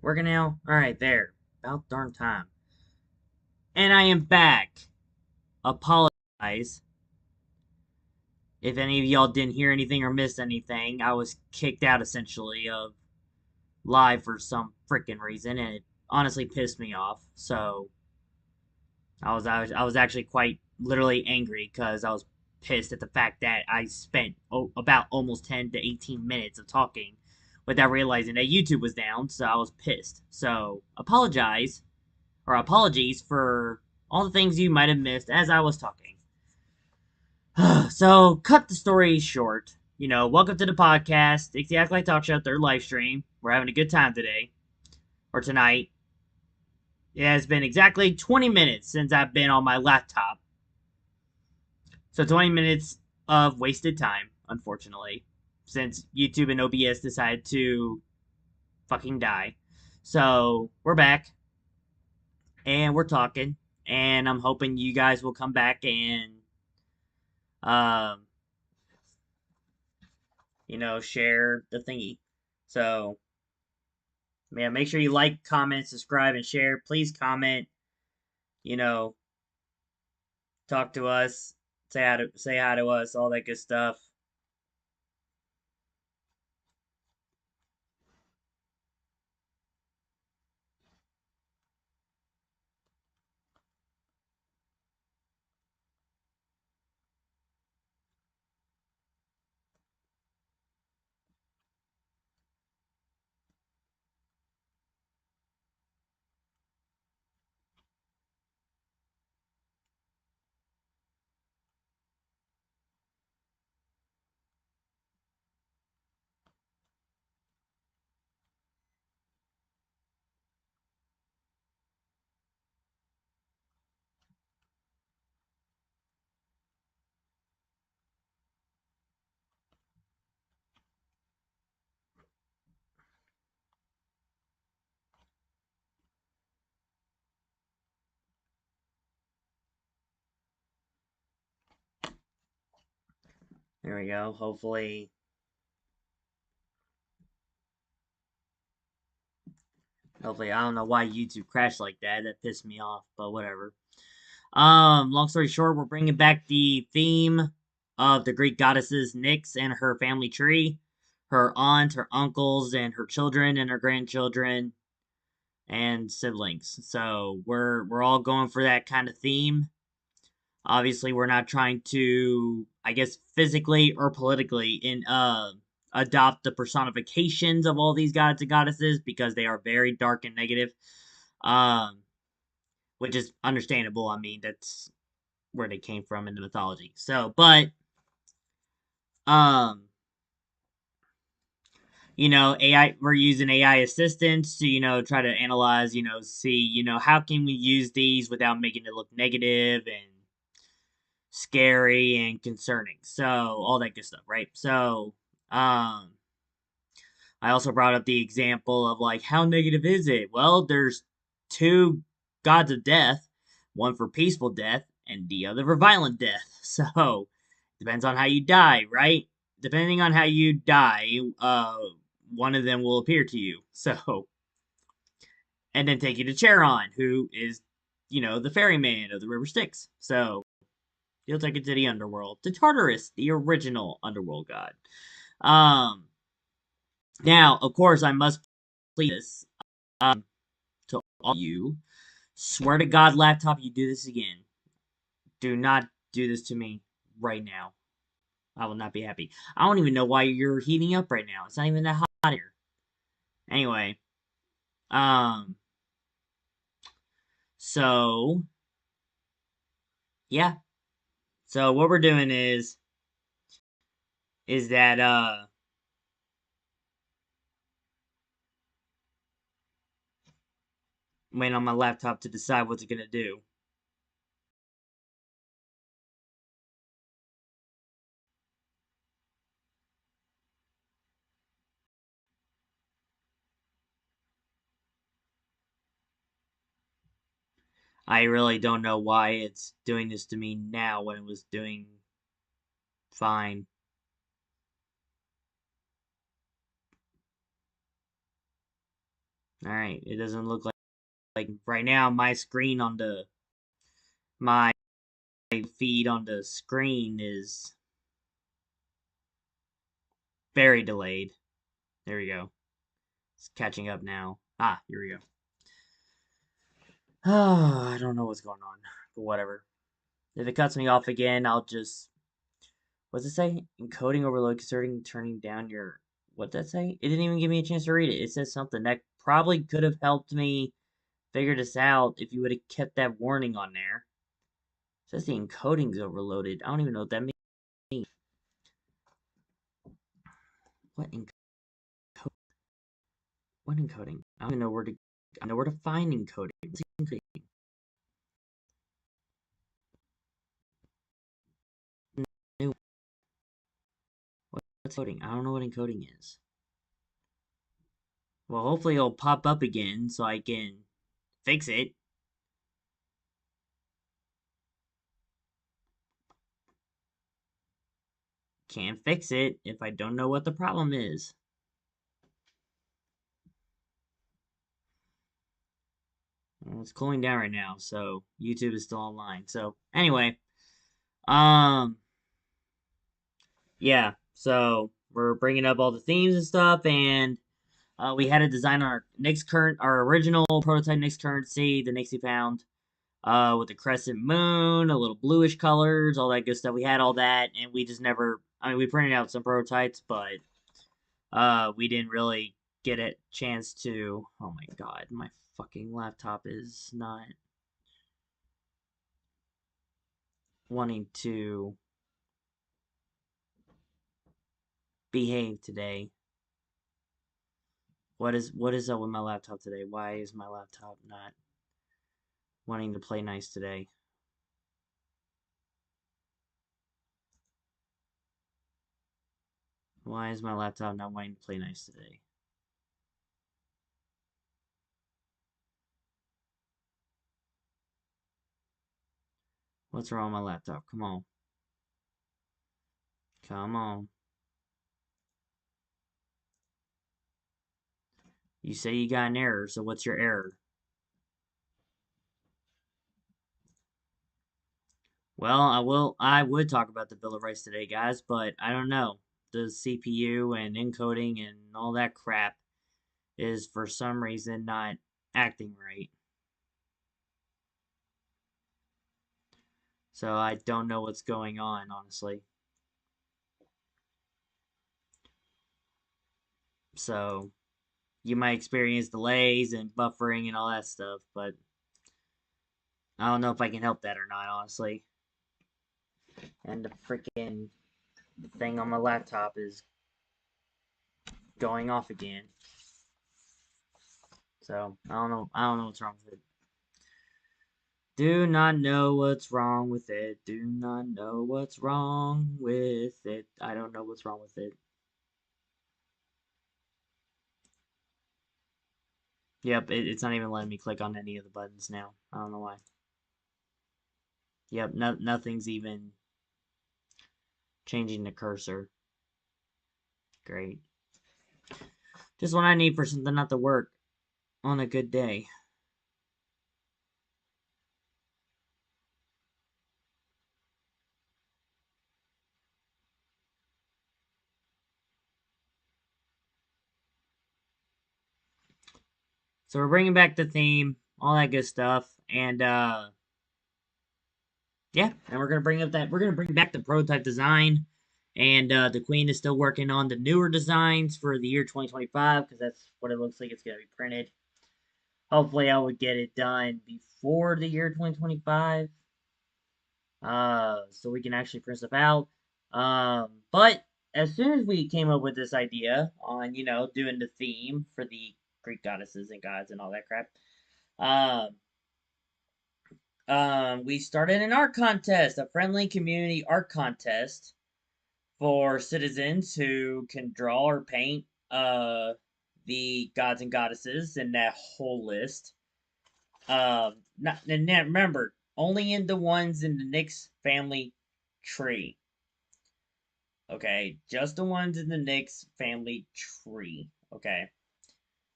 Working now? Alright, there. About darn time. And I am back. Apologize if any of y'all didn't hear anything or missed anything. I was kicked out essentially of live for some freaking reason, and it honestly pissed me off. So I was actually quite literally angry because I was pissed at the fact that I spent about almost 10 to 18 minutes of talking without realizing that YouTube was down. So I was pissed. So apologies for all the things you might have missed as I was talking. So, cut the story short. Welcome to the podcast. It's the Acolyte Talk Show, third live stream. We're having a good time today, or tonight. It has been exactly 20 minutes since I've been on my laptop. So, 20 minutes of wasted time, unfortunately, since YouTube and OBS decided to fucking die. So, we're back, and we're talking, and I'm hoping you guys will come back and um, share the thingy. So, yeah, make sure you like, comment, subscribe, and share. Please comment. You know, talk to us, say hi to us, all that good stuff. There we go. Hopefully, I don't know why YouTube crashed like that. That pissed me off, but whatever. Long story short, we're bringing back the theme of the Greek goddesses Nyx and her family tree, her aunt, her uncles, and her children and her grandchildren and siblings. So we're all going for that kind of theme. Obviously, we're not trying to, I guess, physically or politically adopt the personifications of all these gods and goddesses because they are very dark and negative. Um, which is understandable. I mean, that's where they came from in the mythology. So, but um, AI, we're using AI assistants to, try to analyze, see, how can we use these without making it look negative and scary and concerning. So, all that good stuff, right? So, I also brought up the example of like, how negative is it? Well, there's two gods of death, one for peaceful death and the other for violent death. So, depends on how you die, right? Depending on how you die, one of them will appear to you. So, and then take you to Charon, who is, the ferryman of the River Styx. So, he'll take it to the underworld, to Tartarus, the original underworld god. Um, Now, of course, I must plead this to all you. Swear to God, laptop, you do this again. Do not do this to me right now. I will not be happy. I don't even know why you're heating up right now. It's not even that hot here. Anyway, um, so yeah. So what we're doing is that waiting on my laptop to decide what's it gonna do. I really don't know why it's doing this to me now when it was doing fine. Alright, it doesn't look like right now my screen on my feed on the screen is very delayed. There we go. It's catching up now. Ah, here we go. Oh, I don't know what's going on, but whatever. If it cuts me off again, I'll just. What's it say? Encoding overload, considering turning down your. What's that say? It didn't even give me a chance to read it. It says something that probably could have helped me figure this out if you would have kept that warning on there. It says the encoding's overloaded. I don't even know what that means. What encoding? What encoding? I don't even know where to. I know where to find encoding. What's encoding? New. What's encoding? I don't know what encoding is. Well, hopefully it'll pop up again so I can fix it. Can't fix it if I don't know what the problem is. Well, it's cooling down right now, so YouTube is still online. So anyway, um, yeah. So we're bringing up all the themes and stuff, and we had a design on our our original prototype Nyx currency, the Nyxi pound, with the crescent moon, a little bluish colors, all that good stuff. We had all that, and we just never. I mean, we printed out some prototypes, but we didn't really get a chance to. Oh my god, my fucking laptop is not wanting to behave today. What is up with my laptop today? Why is my laptop not wanting to play nice today? Why is my laptop not wanting to play nice today? What's wrong with my laptop? Come on. Come on. You say you got an error, so what's your error? Well, I would talk about the Bill of Rights today, guys, but I don't know. The CPU and encoding and all that crap is for some reason not acting right. So I don't know what's going on, honestly. So you might experience delays and buffering and all that stuff, but I don't know if I can help that or not, honestly. And the freaking thing on my laptop is going off again. So I don't know. I don't know what's wrong with it. Do not know what's wrong with it. Do not know what's wrong with it. I don't know what's wrong with it. Yep, it's not even letting me click on any of the buttons now. I don't know why. Yep, nothing's even changing the cursor. Great. Just what I need for something not to work on a good day. So we're bringing back the theme, all that good stuff, and yeah, and we're gonna bring back the prototype design, and the Queen is still working on the newer designs for the year 2025 because that's what it looks like it's gonna be printed. Hopefully, I would get it done before the year 2025, so we can actually print stuff out. But as soon as we came up with this idea on doing the theme for the Greek goddesses and gods and all that crap, um, we started an art contest, a friendly community art contest for citizens who can draw or paint the gods and goddesses in that whole list. Not and remember, only in the ones in the Nyx family tree. Okay, just the ones in the Nyx family tree. Okay.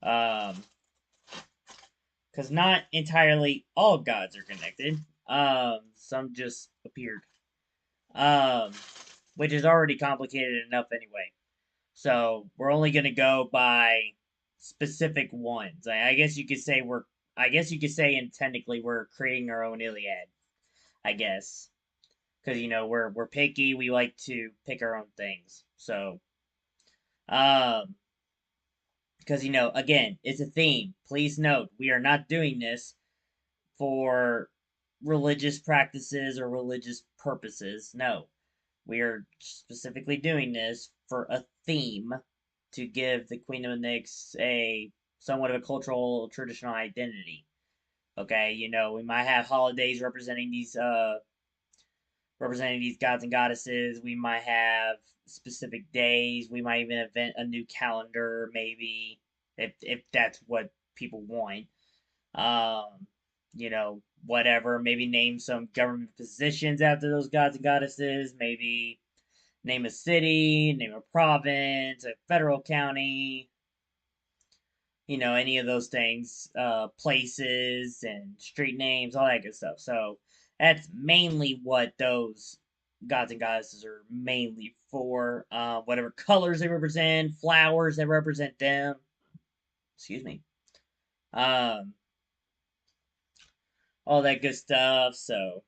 Um, because not entirely all gods are connected. Some just appeared. Um, which is already complicated enough anyway. So we're only gonna go by specific ones. I guess you could say we're. I guess you could say, and technically, we're creating our own Iliad. I guess because we're picky. We like to pick our own things. So um, because again, it's a theme. Please note, we are not doing this for religious practices or religious purposes. No, we are specifically doing this for a theme to give the Queendom of Nyx a somewhat of a cultural traditional identity. Okay, we might have holidays representing these gods and goddesses. We might have specific days. We might even invent a new calendar, maybe if that's what people want. Um, whatever. Maybe name some government positions after those gods and goddesses. Maybe name a city, name a province, a federal county, any of those things, places and street names, all that good stuff. So that's mainly what those gods and goddesses are mainly for. Whatever colors they represent, flowers that represent them. Excuse me. Um, all that good stuff. So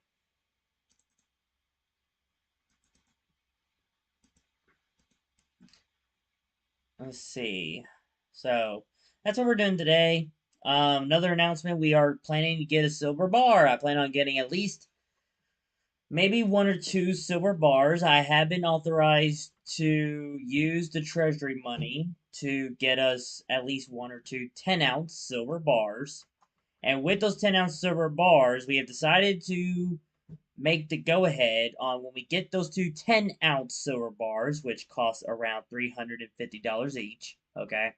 let's see. So that's what we're doing today. Another announcement: we are planning to get a silver bar. I plan on getting at least maybe one or two silver bars. I have been authorized to use the treasury money to get us at least one or two 10-ounce silver bars. And with those 10-ounce silver bars, we have decided to make the go ahead on when we get those two 10-ounce silver bars, which cost around $350 each. Okay.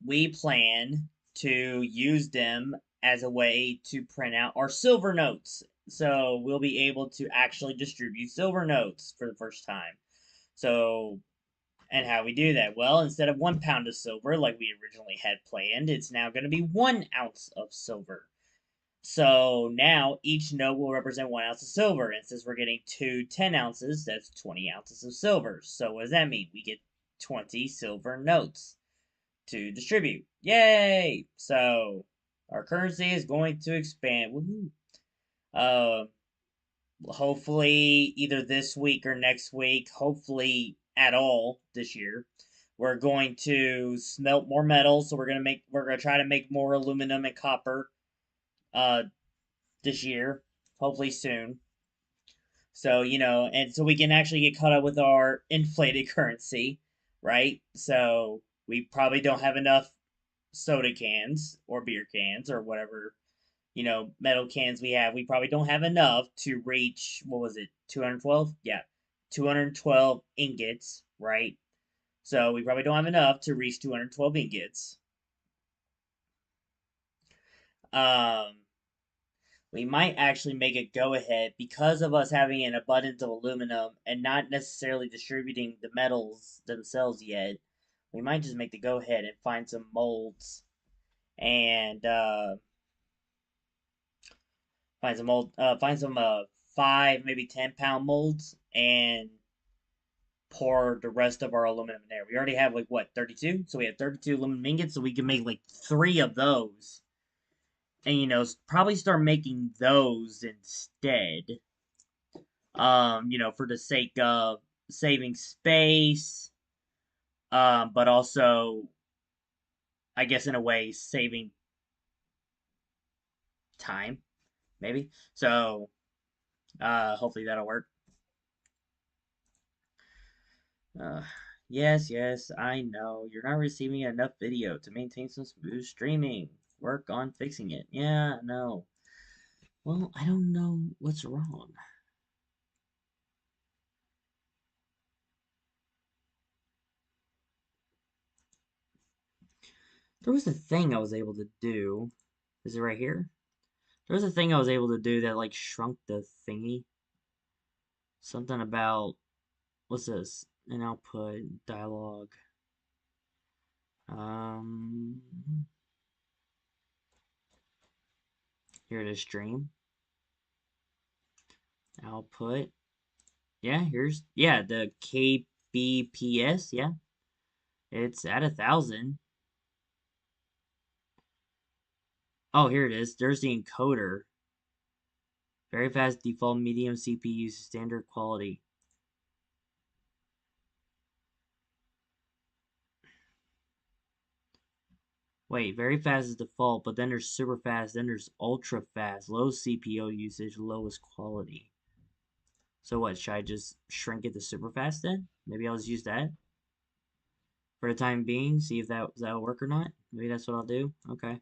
We plan to use them as a way to print out our silver notes. So we'll be able to actually distribute silver notes for the first time. So, and how we do that? Well, instead of 1 pound of silver like we originally had planned, it's now going to be 1 ounce of silver. So now each note will represent 1 ounce of silver. And since we're getting two 10 ounces, that's 20 ounces of silver. So what does that mean? We get 20 silver notes to distribute. Yay! So our currency is going to expand. Woohoo! Uh, Hopefully either this week or next week. Hopefully at all this year. We're going to smelt more metal, so we're gonna try to make more aluminum and copper uh this year. Hopefully soon. So, and so we can actually get caught up with our inflated currency, right? So we probably don't have enough soda cans or beer cans or whatever, metal cans we have. We probably don't have enough to reach, what was it, 212? Yeah, 212 ingots, right? So we probably don't have enough to reach 212 ingots. Um, we might actually make it go ahead because of us having an abundance of aluminum and not necessarily distributing the metals themselves yet. We might just make the go ahead and find some molds and find some 5 maybe 10 pound molds and pour the rest of our aluminum in there. We already have like what 32, so we have 32 aluminum ingots, so we can make like 3 of those, and probably start making those instead. For the sake of saving space, but also I guess in a way saving time, maybe. So hopefully that'll work. Uh, yes, yes, I know. You're not receiving enough video to maintain some smooth streaming. Work on fixing it. Yeah, no. Well, I don't know what's wrong. There was a thing I was able to do. Is it right here? There was a thing I was able to do that like shrunk the thingy. Something about what's this? An output dialogue. Um, here it is, stream output. Yeah, yeah, the kbps. Yeah, it's at 1,000. Oh, here it is. There's the encoder. Very fast default medium CPU standard quality. Wait, very fast is default, but then there's super fast, then there's ultra fast, low CPU usage, lowest quality. So what, should I just shrink it to super fast then? Maybe I'll just use that for the time being, see if that'll work or not. Maybe that's what I'll do. Okay.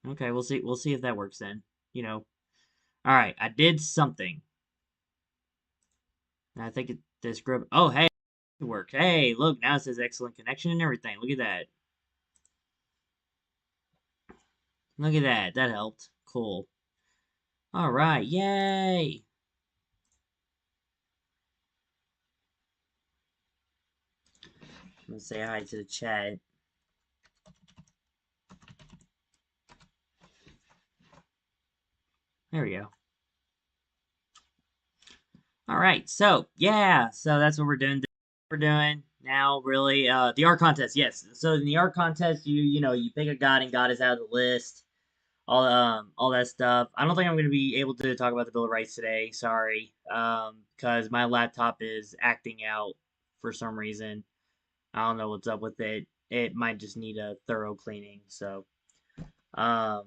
Okay, we'll see if that works then. You know. Alright, I did something. I think this group. Oh, hey, it worked. Hey, look, now it says excellent connection and everything. Look at that. Look at that. That helped. Cool. Alright, yay! I'm gonna say hi to the chat. There we go. Alright, so, yeah. So that's what we're doing. We're doing now, really. The art contest, yes. So in the art contest, you pick a god and god is out of the list. All that stuff. I don't think I'm gonna be able to talk about the Bill of Rights today. Sorry, because my laptop is acting out for some reason. I don't know what's up with it. It might just need a thorough cleaning. So, um,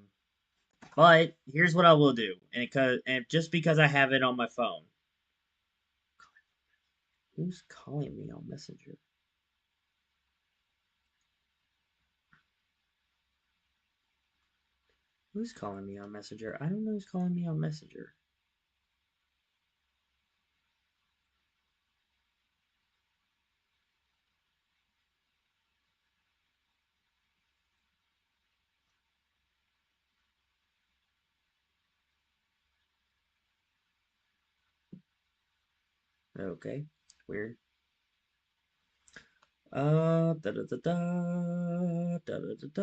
but here's what I will do, and just because I have it on my phone. Who's calling me on Messenger? Who's calling me on Messenger? I don't know who's calling me on Messenger. Okay, weird. Da da da da da da da da.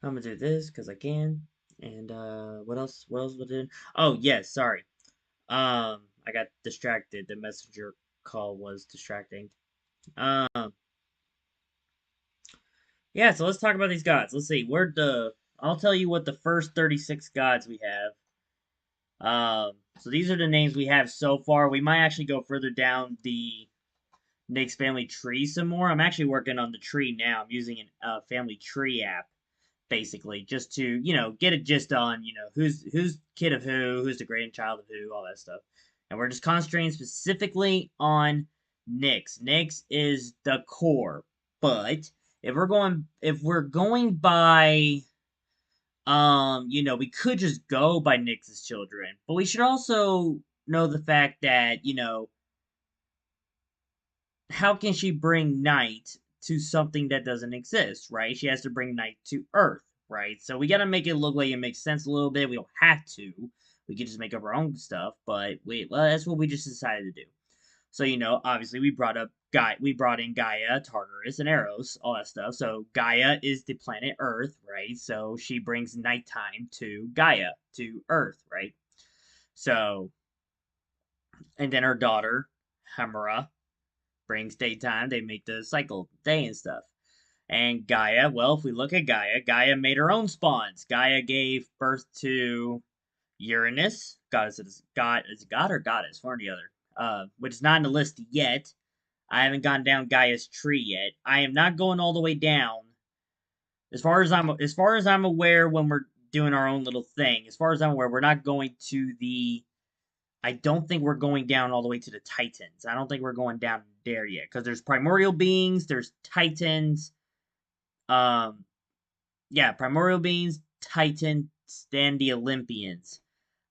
I'm gonna do this because I can. And what else? What else was it? Oh yes, sorry. I got distracted. The messenger call was distracting. Um, yeah. So let's talk about these gods. Let's see. I'll tell you what the first 36 gods we have. So these are the names we have so far. We might actually go further down the Nyx family tree some more. I'm actually working on the tree now. I'm using a family tree app basically, just to get a gist on who's kid of who's the grandchild of who, all that stuff. And we're just concentrating specifically on Nyx. Nyx is the core, but if we're going by we could just go by Nyx's children, but we should also know the fact that how can she bring night to something that doesn't exist, right? She has to bring night to Earth, right? So we got to make it look like it makes sense a little bit. We don't have to. We could just make up our own stuff, but that's what we just decided to do. So obviously we brought in Gaia, Tartarus, and Eros, all that stuff. So Gaia is the planet Earth, right? So she brings nighttime to Gaia, to Earth, right? So, and then her daughter, Hemera, brings daytime. They make the cycle day and stuff. And Gaia, well, if we look at Gaia, Gaia made her own spawns. Gaia gave birth to Uranus. God or goddess, one or the other. Which is not in the list yet. I haven't gone down Gaia's tree yet. I am not going all the way down. As far as I'm aware, when we're doing our own little thing, as far as I'm aware, we're not going to the I don't think we're going down all the way to the Titans. I don't think we're going down there yet because there's primordial beings, there's Titans, um, yeah, primordial beings, Titans, then the Olympians,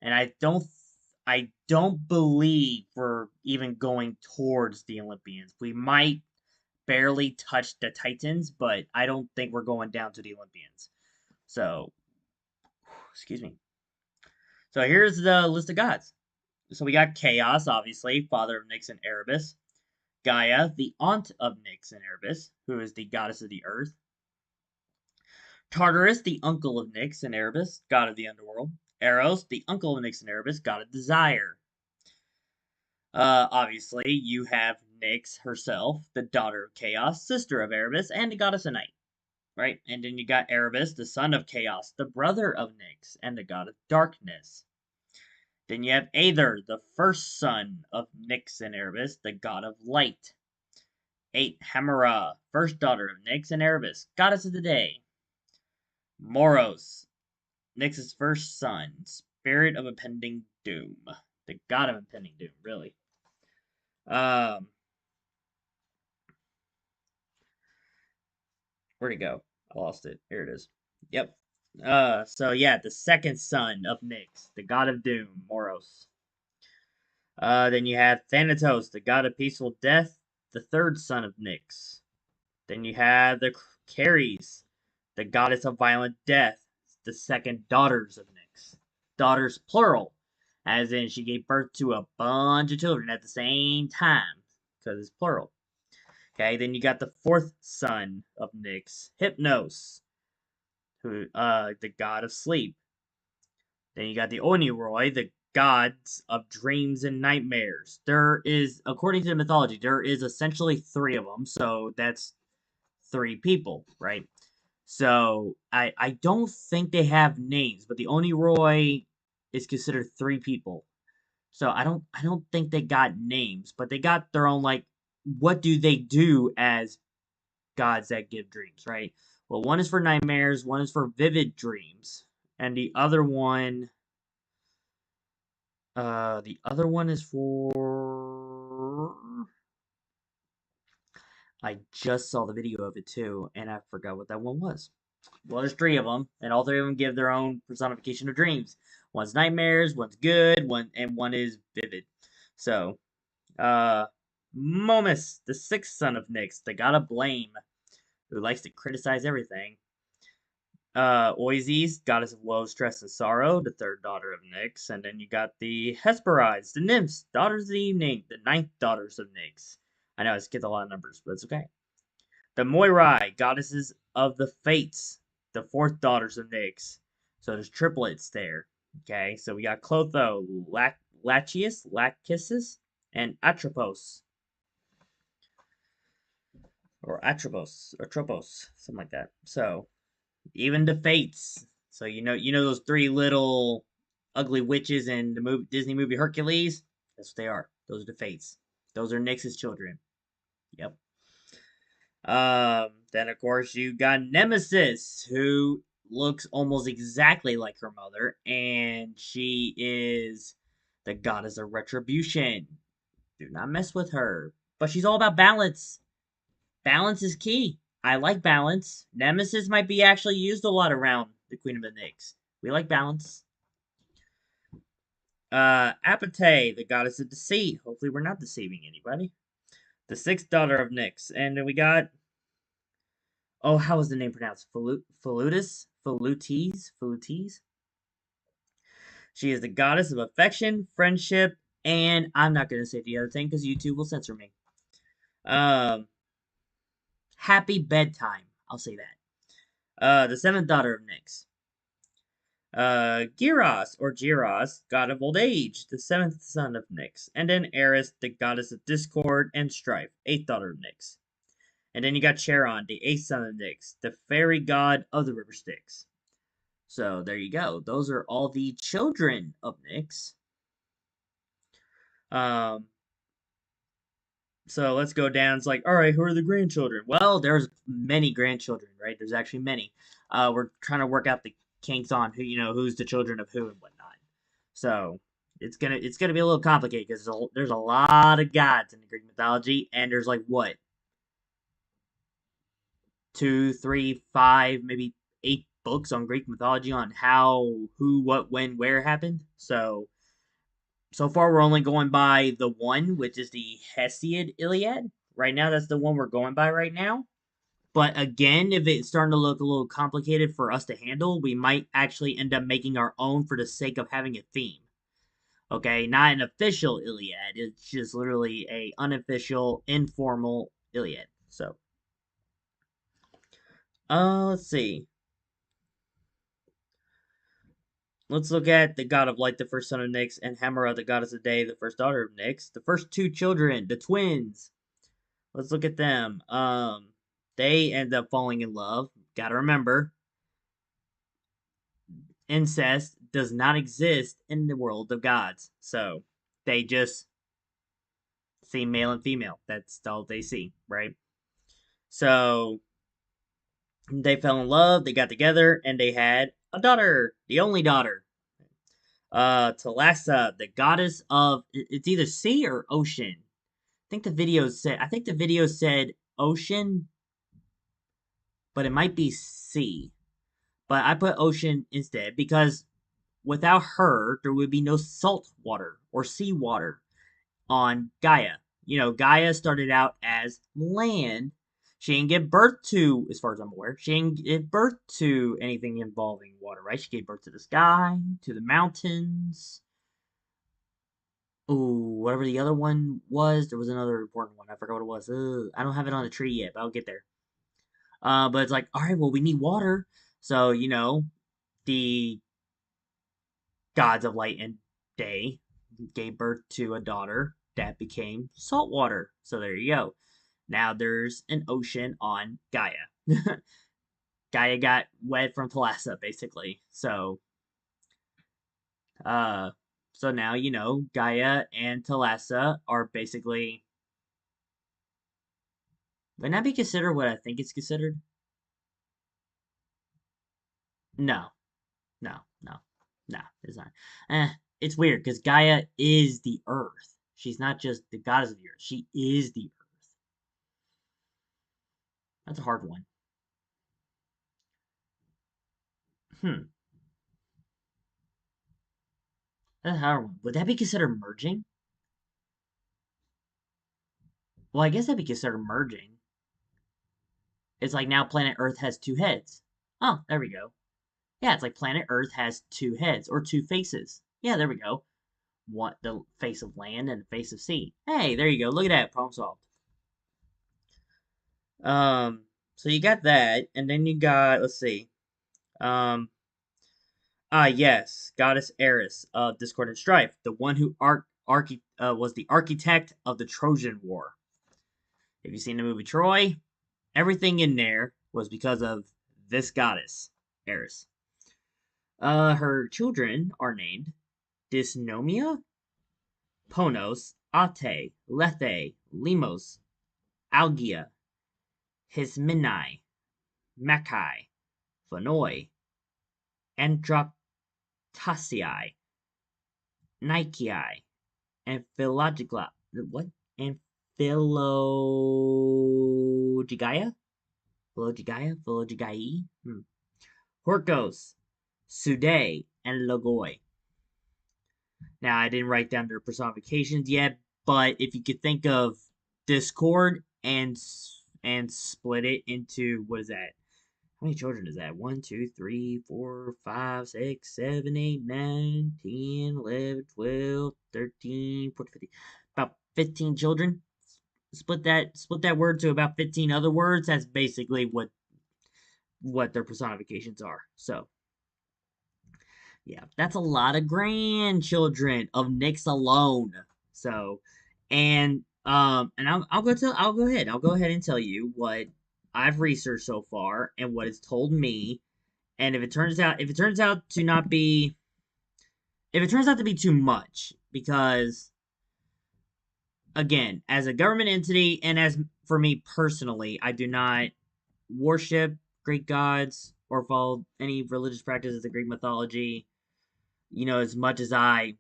and I don't believe we're even going towards the Olympians. We might barely touch the Titans, but I don't think we're going down to the Olympians. So, excuse me. So here's the list of gods. So we got Chaos, obviously, father of Nyx and Erebus. Gaia, the aunt of Nyx and Erebus, who is the goddess of the earth. Tartarus, the uncle of Nyx and Erebus, god of the underworld. Eros, the uncle of Nyx and Erebus, god of desire. Obviously, you have Nyx herself, the daughter of Chaos, sister of Erebus, and the goddess of night, right? And then you got Erebus, the son of Chaos, the brother of Nyx, and the god of darkness. Then you have Aether, the first son of Nyx and Erebus, the god of light. 8. Hemera, first daughter of Nyx and Erebus, goddess of the day. Moros, Nyx's first son, spirit of impending doom. The god of impending doom, really. Where'd it go? I lost it. Here it is. Yep. So yeah, the second son of Nyx, the god of doom, Moros. Then you have Thanatos, the god of peaceful death, the third son of Nyx. Then you have the Caries, the goddess of violent death, the second daughters of Nyx. Daughters plural, as in she gave birth to a bunch of children at the same time, because it's plural. Okay, then you got the fourth son of Nyx, Hypnos, who the god of sleep. Then you got the Oniroi, the gods of dreams and nightmares. There is, according to the mythology, there is essentially three of them, so that's three people, right? So I don't think they have names, but the Oniroi is considered three people. So I don't think they got names, but they got their own, like, what do they do as gods that give dreams, right? Well, one is for nightmares, one is for vivid dreams, and the other one is for, I just saw the video of it too, and I forgot what that one was. Well, there's three of them, and all three of them give their own personification of dreams. One's nightmares, one's good, one is vivid. So, uh, Momus, the sixth son of Nyx, the god of blame, who likes to criticize everything. Oises, goddess of woe, stress, and sorrow, the third daughter of Nyx. And then you got the Hesperides, the nymphs, daughters of the evening, the ninth daughters of Nyx. I know I skipped a lot of numbers, but it's okay. The Moirai, goddesses of the fates, the fourth daughters of Nyx. So there's triplets there. Okay, so we got Clotho, Lachesis, and Atropos. Or Atropos, something like that. So even the fates. So you know those three little ugly witches in the Disney movie Hercules? That's what they are. Those are the fates. Those are Nyx's children. Yep. Then of course you got Nemesis, who looks almost exactly like her mother, and she is the goddess of retribution. Do not mess with her. But she's all about balance. Balance is key. I like balance. Nemesis might be actually used a lot around the Queendom of Nyx. We like balance. Apate, the goddess of deceit. Hopefully we're not deceiving anybody. The sixth daughter of Nyx. And then we got, oh, how was the name pronounced? Falutis? She is the goddess of affection, friendship, and I'm not going to say the other thing because YouTube will censor me. Happy bedtime. I'll say that. The seventh daughter of Nyx. Gyros, or Giros, god of old age, the seventh son of Nyx. And then Eris, the goddess of discord and strife, eighth daughter of Nyx. And then you got Charon, the eighth son of Nyx, the fairy god of the river Styx. So there you go. Those are all the children of Nyx. So let's go down. It's like, all right, who are the grandchildren? Well, there's many grandchildren, right? There's actually many. We're trying to work out the kinks on who's the children of who and whatnot. So it's gonna be a little complicated because there's a lot of gods in the Greek mythology, and there's like what, 2, 3, 5, maybe 8 books on Greek mythology on how, who, what, when, where happened. So far we're only going by the one, which is the Hesiod Iliad. Right now, that's the one we're going by right now. But again, if it's starting to look a little complicated for us to handle, we might actually end up making our own for the sake of having a theme. Okay, not an official Iliad. It's just literally a unofficial, informal Iliad. So, let's see. Let's look at the god of light, the first son of Nyx, and Hemera, the goddess of day, the first daughter of Nyx. The first two children, the twins. Let's look at them. They end up falling in love. Gotta remember, incest does not exist in the world of gods. So they just see male and female. That's all they see, right? So they fell in love, they got together, and they had a daughter, the only daughter. Thalassa, the goddess of it's either sea or ocean. I think the video said ocean, but it might be sea. But I put ocean instead because without her, there would be no salt water or sea water on Gaia. You know, Gaia started out as land. She didn't give birth to, as far as I'm aware, she didn't give birth to anything involving water, right? She gave birth to the sky, to the mountains. Ooh, whatever the other one was, there was another important one. I forgot what it was. I don't have it on the tree yet, but I'll get there. But it's like, all right, well, we need water. So, you know, the gods of light and day gave birth to a daughter that became saltwater. So there you go. Now there's an ocean on Gaia. Gaia got wet from Thalassa, basically. Uh, so now you know Gaia and Thalassa are basically. Would that be considered what I think it's considered? No, no, no, no. It's not. It's weird because Gaia is the Earth. She's not just the goddess of the Earth. She is the Earth. That's a hard one. Hmm. That's a hard one. Would that be considered merging? Well, I guess that'd be considered merging. It's like now planet Earth has two heads. Oh, there we go. Yeah, it's like planet Earth has two heads or two faces. Yeah, there we go. What the face of land and the face of sea. Hey, there you go. Look at that. Problem solved. Um, so you got that, and then you got let's see. Um, yes, Goddess Eris of Discord and Strife, the one who was the architect of the Trojan War. If you've seen the movie Troy, everything in there was because of this goddess, Eris. Her children are named Dysnomia, Ponos, Ate, Lethe, Limos, Algia, Hismini, Makai, Phanoi, Androctasiae, Nike, and Philogigla. What? And Philogigaia? Philogigaia? Horkos, Sude, and Logoi. Now, I didn't write down their personifications yet, but if you could think of Discord and split it into what is that? How many children is that? 1, 2, 3, 4, 5, 6, 7, 8, 9, 10, 11, 12, 13, 14, 15. About 15 children. Split that word to about 15 other words. That's basically what their personifications are. So yeah, that's a lot of grandchildren of Nyx alone. So, and I'll go ahead and tell you what I've researched so far and what it's told me. And if it turns out to not be, if it turns out to be too much, because again, as a government entity and as for me personally, I do not worship Greek gods or follow any religious practices of Greek mythology. You know, as much as I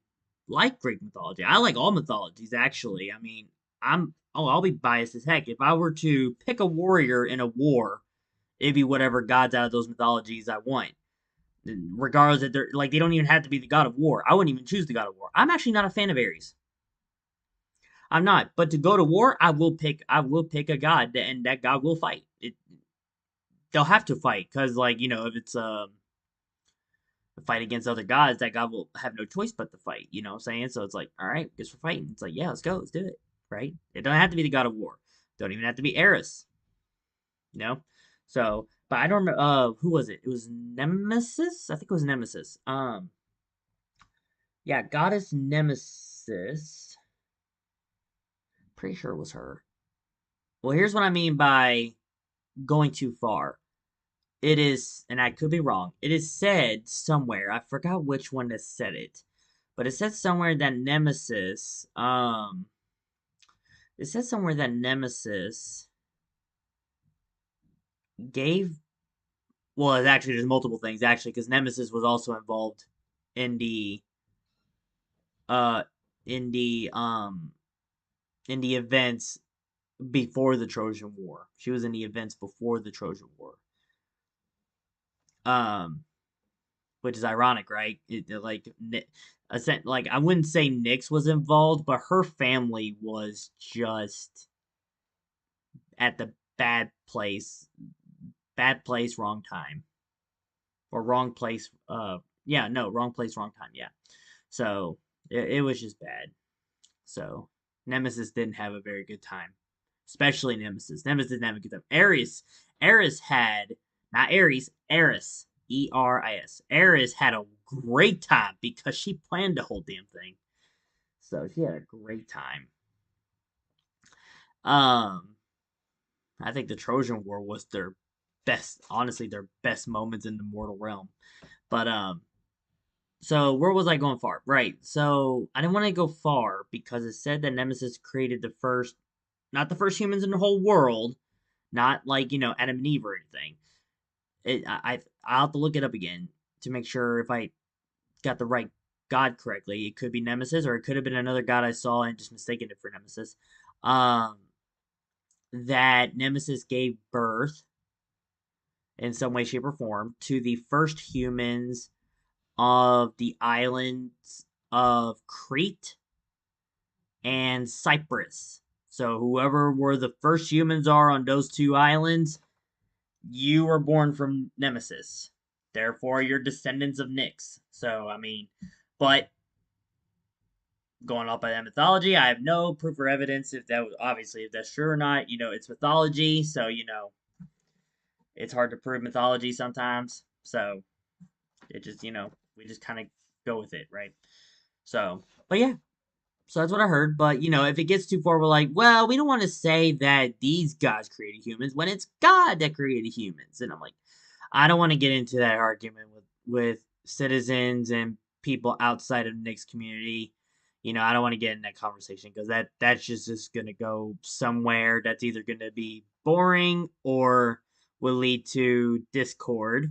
like Greek mythology, I like all mythologies. Actually, I mean, I'll be biased as heck. If I were to pick a warrior in a war, it'd be whatever gods out of those mythologies I want. Regardless that they're like they don't even have to be the god of war. I wouldn't even choose the god of war. I'm actually not a fan of Ares. I'm not. But to go to war, I will pick a god, and that god will fight. they'll have to fight because, like, if it's a fight against other gods, that god will have no choice but to fight. You know what I'm saying? So it's like, all right, guess we're fighting. It's like, yeah, let's go, let's do it. Right? It don't have to be the god of war. Don't even have to be Eris. You know? So, but I don't remember. Who was it? It was Nemesis. I think it was Nemesis. Yeah, goddess Nemesis. Pretty sure it was her. Well, here's what I mean by going too far. It is, and I could be wrong, it is said somewhere, I forgot which one that said it, but it said somewhere that it said somewhere that Nemesis gave, well, it's actually, there's multiple things, actually, because Nemesis was also involved in uh, in the, um, in the events before the Trojan War. She was in the events before the Trojan War. Um, which is ironic, right? Like I wouldn't say Nyx was involved, but her family was just at the bad place, wrong time, or wrong place. Yeah, no, wrong place, wrong time. Yeah, so it was just bad. So Nemesis didn't have a very good time, especially Nemesis. Nemesis didn't have a good time. Ares had not Ares, Eris, Eris. Eris had a great time because she planned the whole damn thing. So she had a great time. Um, I think the Trojan War was their best, honestly, their best moments in the mortal realm. But so where was I going far? Right. So I didn't want to go far because it said that Nemesis created the first, not the first humans in the whole world, not like Adam and Eve or anything. I'll have to look it up again to make sure if I got the right god correctly. It could be Nemesis, or it could have been another god I saw and just mistaken it for Nemesis. Um, that Nemesis gave birth in some way, shape, or form to the first humans of the islands of Crete and Cyprus. So whoever were the first humans are on those two islands, you were born from Nemesis. Therefore, you're descendants of Nyx. So, I mean, but going off by that mythology, I have no proof or evidence if that was obviously if that's true or not. It's mythology, so it's hard to prove mythology sometimes. So it just we just kind of go with it, right? So, but yeah, so that's what I heard. But if it gets too far, we're like, well, we don't want to say that these gods created humans when it's God that created humans. And I'm like, I don't want to get into that argument with citizens and people outside of Nick's community. I don't want to get in that conversation because that's just gonna go somewhere that's either gonna be boring or will lead to discord.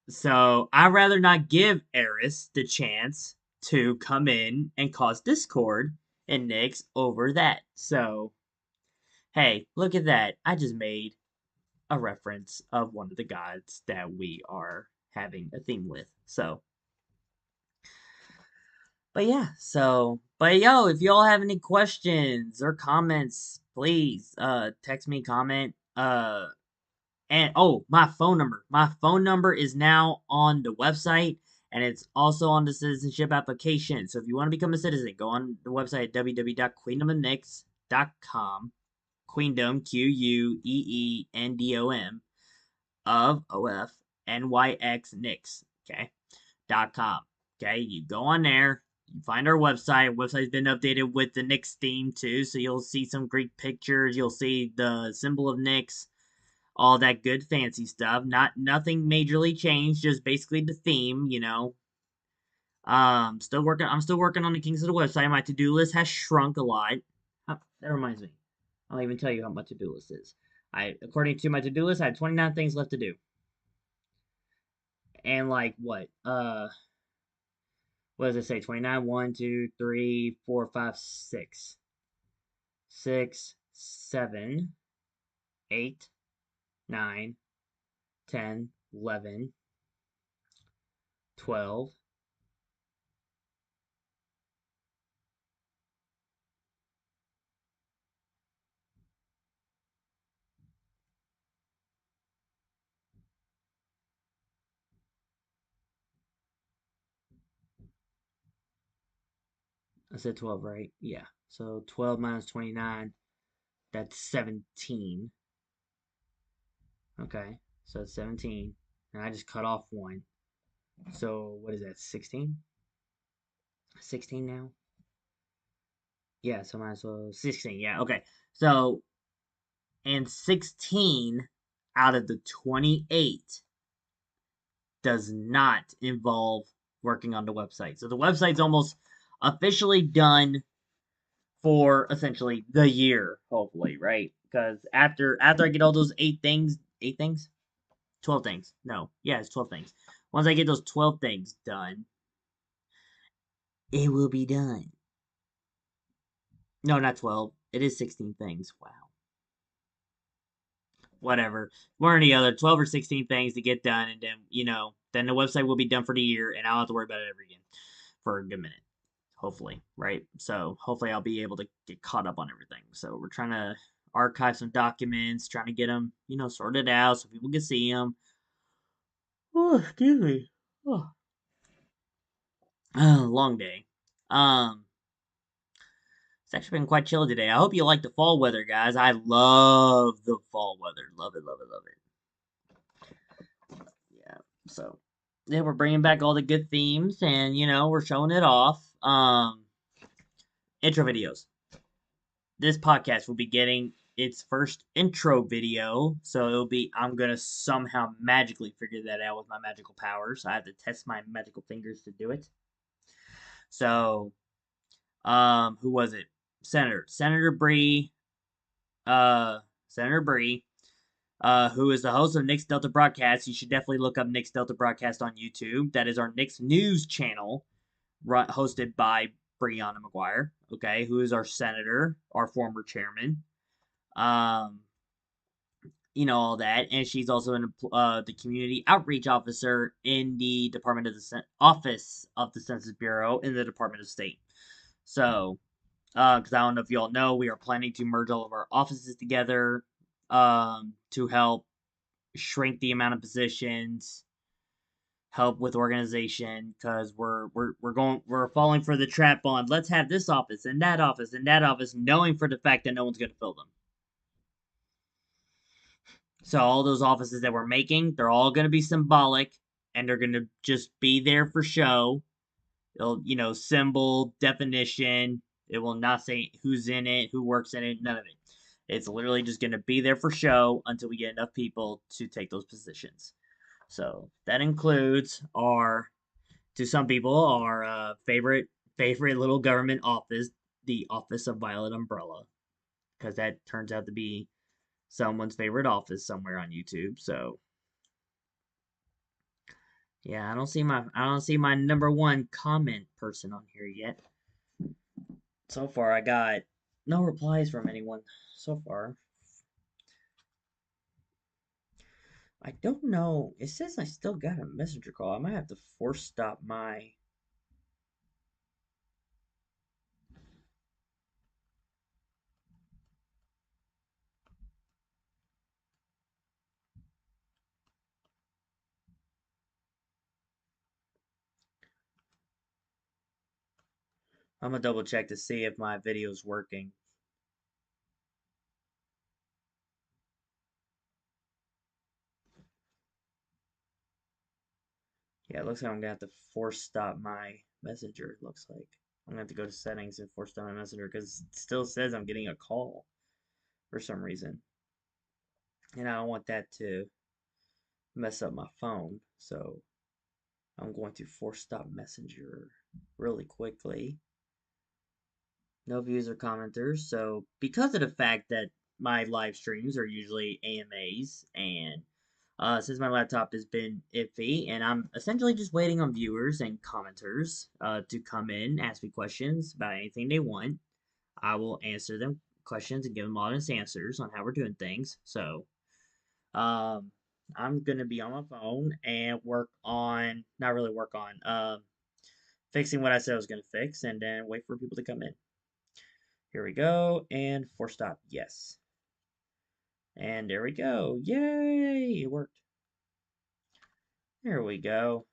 So I'd rather not give Eris the chance to come in and cause discord and Nyx over that. So hey, look at that. I just made a reference of one of the gods that we are having a theme with. So but yeah, but yo, if y'all have any questions or comments, please text me, comment, and oh, my phone number. My phone number is now on the website and it's also on the citizenship application. So if you want to become a citizen, go on the website at www.queendomofnyx.com. Queendom, Queendom, of OF NYX okay, .com. Okay, you go on there, you find our website. Website's been updated with the Nyx theme too, so you'll see some Greek pictures, you'll see the symbol of Nyx, all that good fancy stuff. Nothing majorly changed, just basically the theme. I'm still working on the kinks of the website. My to-do list has shrunk a lot. That reminds me. I'll even tell you how my to-do list is. According to my to-do list, I had 29 things left to do. And like what does it say? 29, 1, 2, 3, 4, 5, 6. 6, 7, 8, 9, 10, 11, 12, I said 12, right? Yeah. So 12 minus 29, that's 17. Okay. So it's 17. And I just cut off one. So what is that? 16? 16 now? Yeah, so might as well 16. Yeah, okay. So, and 16 out of the 28 does not involve working on the website. So the website's almost officially done for essentially the year, hopefully, right? Because after I get all those eight things, 12 things. No, yeah, it's 12 things. Once I get those 12 things done, it will be done. No, not 12. It is 16 things. Wow. Whatever. One or the other, 12 or 16 things to get done, and then, then the website will be done for the year, and I'll have to worry about it ever again for a good minute. Hopefully, right? So, hopefully, I'll be able to get caught up on everything. So, we're trying to archive some documents, trying to get them, sorted out so people can see them. Oh, excuse me. Oh. Long day. Um, it's actually been quite chilly today. I hope you like the fall weather, guys. I love the fall weather. Love it, love it, love it. Yeah. So, yeah, we're bringing back all the good themes, and we're showing it off. Intro videos. This podcast will be getting its first intro video, so it'll be. I'm gonna somehow magically figure that out with my magical powers. I have to test my magical fingers to do it. So, who was it? Senator Bree, uh, Senator Bree, who is the host of Nyx Delta Broadcast. You should definitely look up Nyx Delta Broadcast on YouTube. That is our Nyx News channel, hosted by Brianna McGuire, okay, who is our senator, our former chairman. Um, all that, and she's also the community outreach officer in the Department of the Office of the Census Bureau in the Department of State. So, because I don't know if you all know, we are planning to merge all of our offices together to help shrink the amount of positions, help with organization, because we're falling for the trap on let's have this office and that office and that office, knowing for the fact that no one's going to fill them. So all those offices that we're making, they're all going to be symbolic, and they're going to just be there for show. It'll, symbol, definition. It will not say who's in it, who works in it, none of it. It's literally just going to be there for show until we get enough people to take those positions. So that includes to some people, our favorite little government office, the Office of Violet Umbrella, because that turns out to be someone's favorite office somewhere on YouTube. So yeah, I don't see my number one comment person on here yet. So far, I got no replies from anyone. So far, I don't know. It says I still got a messenger call. I might have to force stop my. I'm gonna double check to see if my video's working. Yeah, it looks like I'm gonna have to force stop my messenger. It looks like I'm gonna have to go to settings and force stop my messenger because it still says I'm getting a call for some reason, and I don't want that to mess up my phone. So I'm going to force stop messenger really quickly. No views or commenters. So because of the fact that my live streams are usually AMAs, and since my laptop has been iffy, and I'm essentially just waiting on viewers and commenters to come in, ask me questions about anything they want. I will answer them questions and give them honest answers on how we're doing things. So, I'm gonna be on my phone and not really work on, fixing what I said I was gonna fix, and then wait for people to come in. Here we go, and force stop, yes. And there we go, yay, it worked. There we go.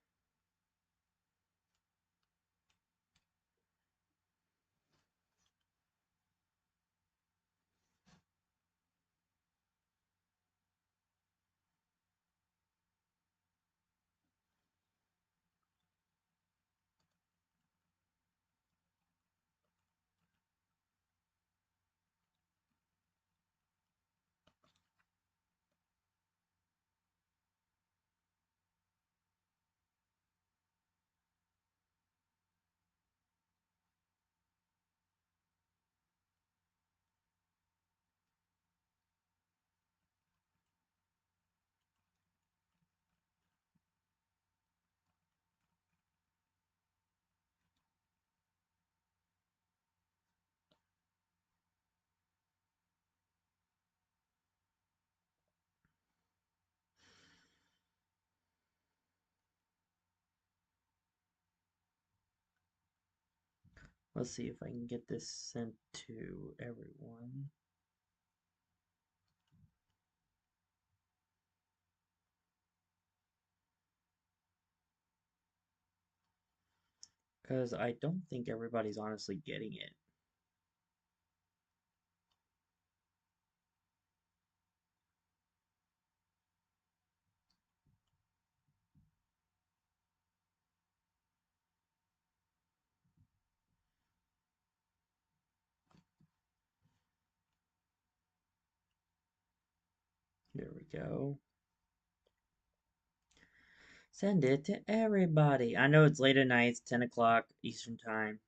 Let's see if I can get this sent to everyone. Because I don't think everybody's honestly getting it. Here we go. Send it to everybody. I know it's late at night, it's 10 o'clock Eastern Time.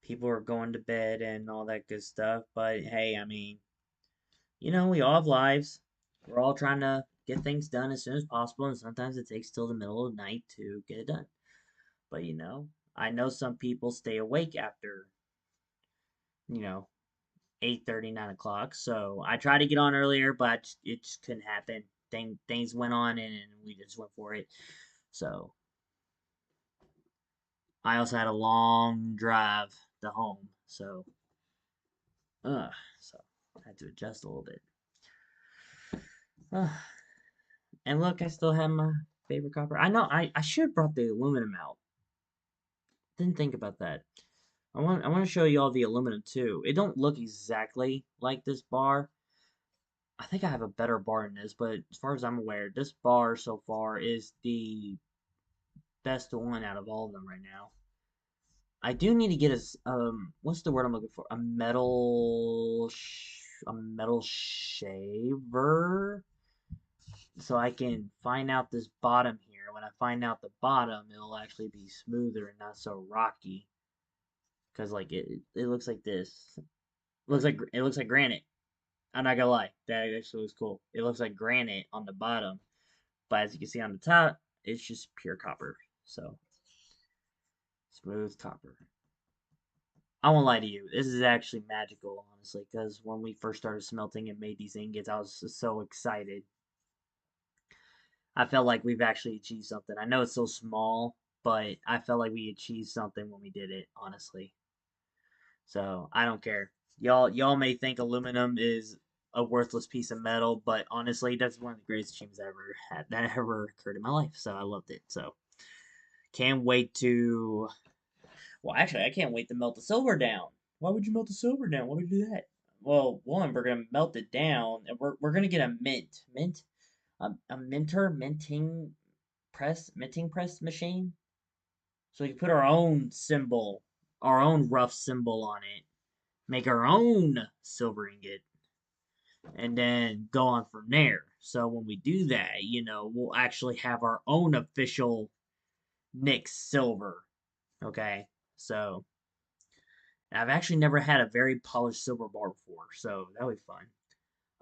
People are going to bed and all that good stuff, but hey, I mean, we all have lives. We're all trying to get things done as soon as possible, and sometimes it takes till the middle of the night to get it done. But I know some people stay awake after, you know, 8:30, 9 o'clock. So I tried to get on earlier, but it just couldn't happen. Things went on, and we just went for it. So I also had a long drive to home, uh, so I had to adjust a little bit. Uh, and look, I still have my favorite copper. I know I should have brought the aluminum out. Didn't think about that. I want to show you all the aluminum too. It don't look exactly like this bar. I think I have a better bar than this, but as far as I'm aware, this bar so far is the best one out of all of them right now. I do need to get what's the word I'm looking for? A metal shaver, so I can find out this bottom here. When I find out the bottom, it'll actually be smoother and not so rocky. Cause like it looks like this. It looks like granite. I'm not gonna lie, that actually looks cool. It looks like granite on the bottom, but as you can see on the top, it's just pure copper. So smooth copper. I won't lie to you, this is actually magical, honestly, because when we first started smelting and made these ingots, I was just so excited. I felt like we've actually achieved something. I know it's so small, but I felt like we achieved something when we did it, honestly. So I don't care. Y'all may think aluminum is a worthless piece of metal, but honestly, that's one of the greatest achievements I ever had that ever occurred in my life. So I loved it. So can't wait to. Well, actually, I can't wait to melt the silver down. Why would you melt the silver down? Why would you do that? Well, one, we're gonna melt it down, and we're gonna get a a minting press machine, so we can put our own symbol, our own rough symbol on it, make our own silver ingot, and then go on from there. So when we do that, we'll actually have our own official Nyx silver. Okay, so I've actually never had a very polished silver bar before, so that'll be fun.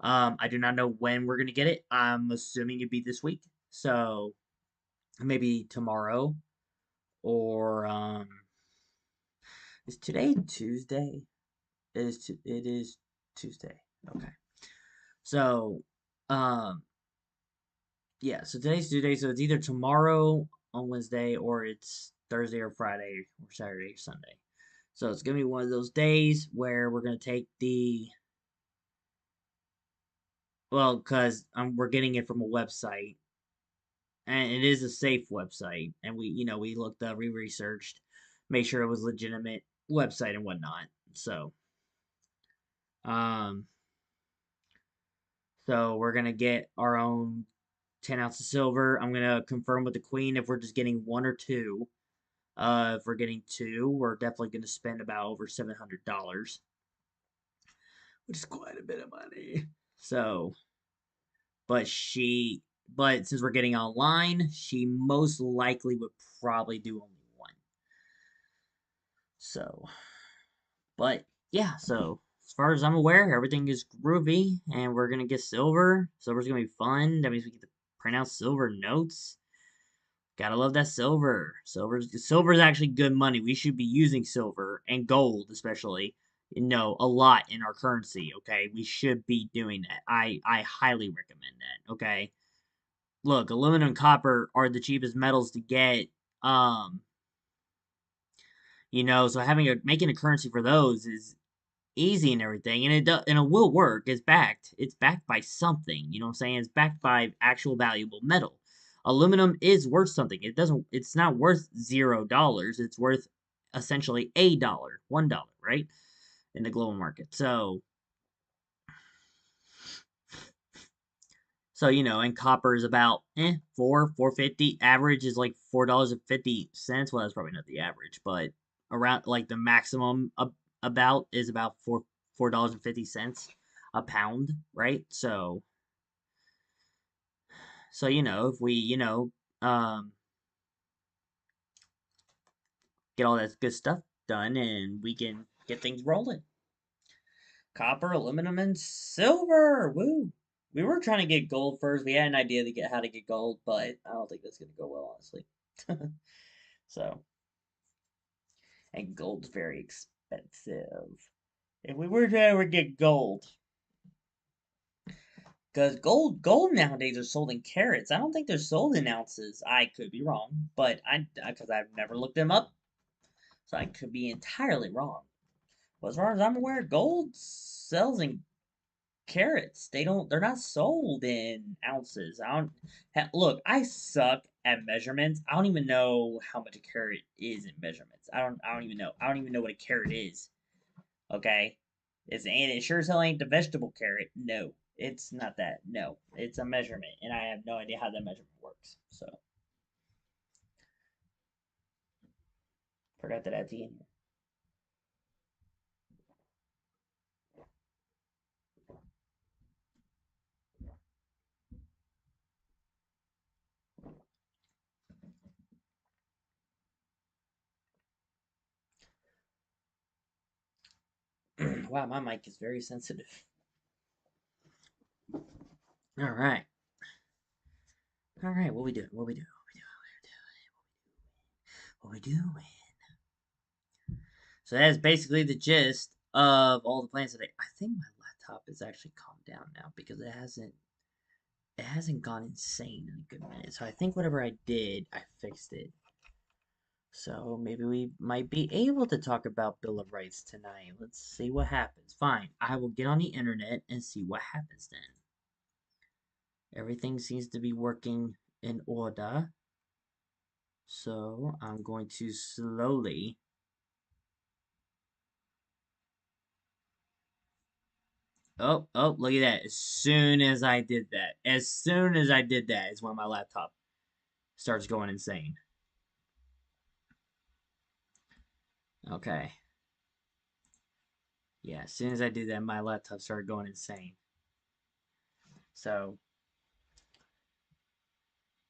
I do not know when we're gonna get it. I'm assuming it'd be this week, so maybe tomorrow or is today Tuesday? It is Tuesday. Okay. So, um, yeah. So today's Tuesday, so it's either tomorrow on Wednesday or it's Thursday or Friday or Saturday or Sunday. So it's gonna be one of those days where we're gonna take because we're getting it from a website, and it is a safe website, and we looked up, we researched, made sure it was legitimate website and whatnot. Um, so we're gonna get our own 10 ounces of silver. I'm gonna confirm with the queen if we're just getting one or two. If we're getting two, we're definitely gonna spend about over $700, which is quite a bit of money. So, but since we're getting online, she most likely would probably do only one. So, but yeah, so as far as I'm aware, everything is groovy, and we're gonna get silver. Silver's gonna be fun. That means we get to print out silver notes. Gotta love that silver. Silver's actually good money. We should be using silver and gold, especially. A lot in our currency. Okay, we should be doing that. I highly recommend that. Okay, look, aluminum and copper are the cheapest metals to get. Um, So making a currency for those is easy and everything, and it will work. It's backed by something. You know what I'm saying? It's backed by actual valuable metal. Aluminum is worth something. It's not worth $0. It's worth essentially a dollar, $1, right? In the global market. And copper is about 4.50. Average is like $4.50. Well, that's probably not the average, but around like the maximum about is about $4.50 a pound, right? If we get all that good stuff done, and we can get things rolling. Copper, aluminum, and silver. Woo! We were trying to get gold first. We had an idea to get how to get gold, but I don't think that's gonna go well, honestly. So, and gold's very expensive. If we were to ever get gold, because gold nowadays are sold in carats. I don't think they're sold in ounces. I could be wrong, but because I've never looked them up, so I could be entirely wrong. But as far as I'm aware, gold sells in carats. They're not sold in ounces. I don't look, I suck at measurements. I don't even know how much a carat is in measurements. I don't even know. I don't even know what a carat is. Okay? It sure as hell ain't the vegetable carrot. No. It's not that. No. It's a measurement, and I have no idea how that measurement works. So forgot that at the end. Wow, my mic is very sensitive. All right. All right, what we doing? What we doing? What we doing? So that is basically the gist of all the plans today. I think my laptop is actually calmed down now because it hasn't gone insane in a good minute. So I think whatever I did, I fixed it. So maybe we might be able to talk about Bill of Rights tonight. Let's see what happens. Fine, I will get on the internet and see what happens then. Everything seems to be working in order. So I'm going to slowly. Oh, look at that. As soon as I did that is when my laptop starts going insane. Okay. Yeah, as soon as I did that, my laptop started going insane. So,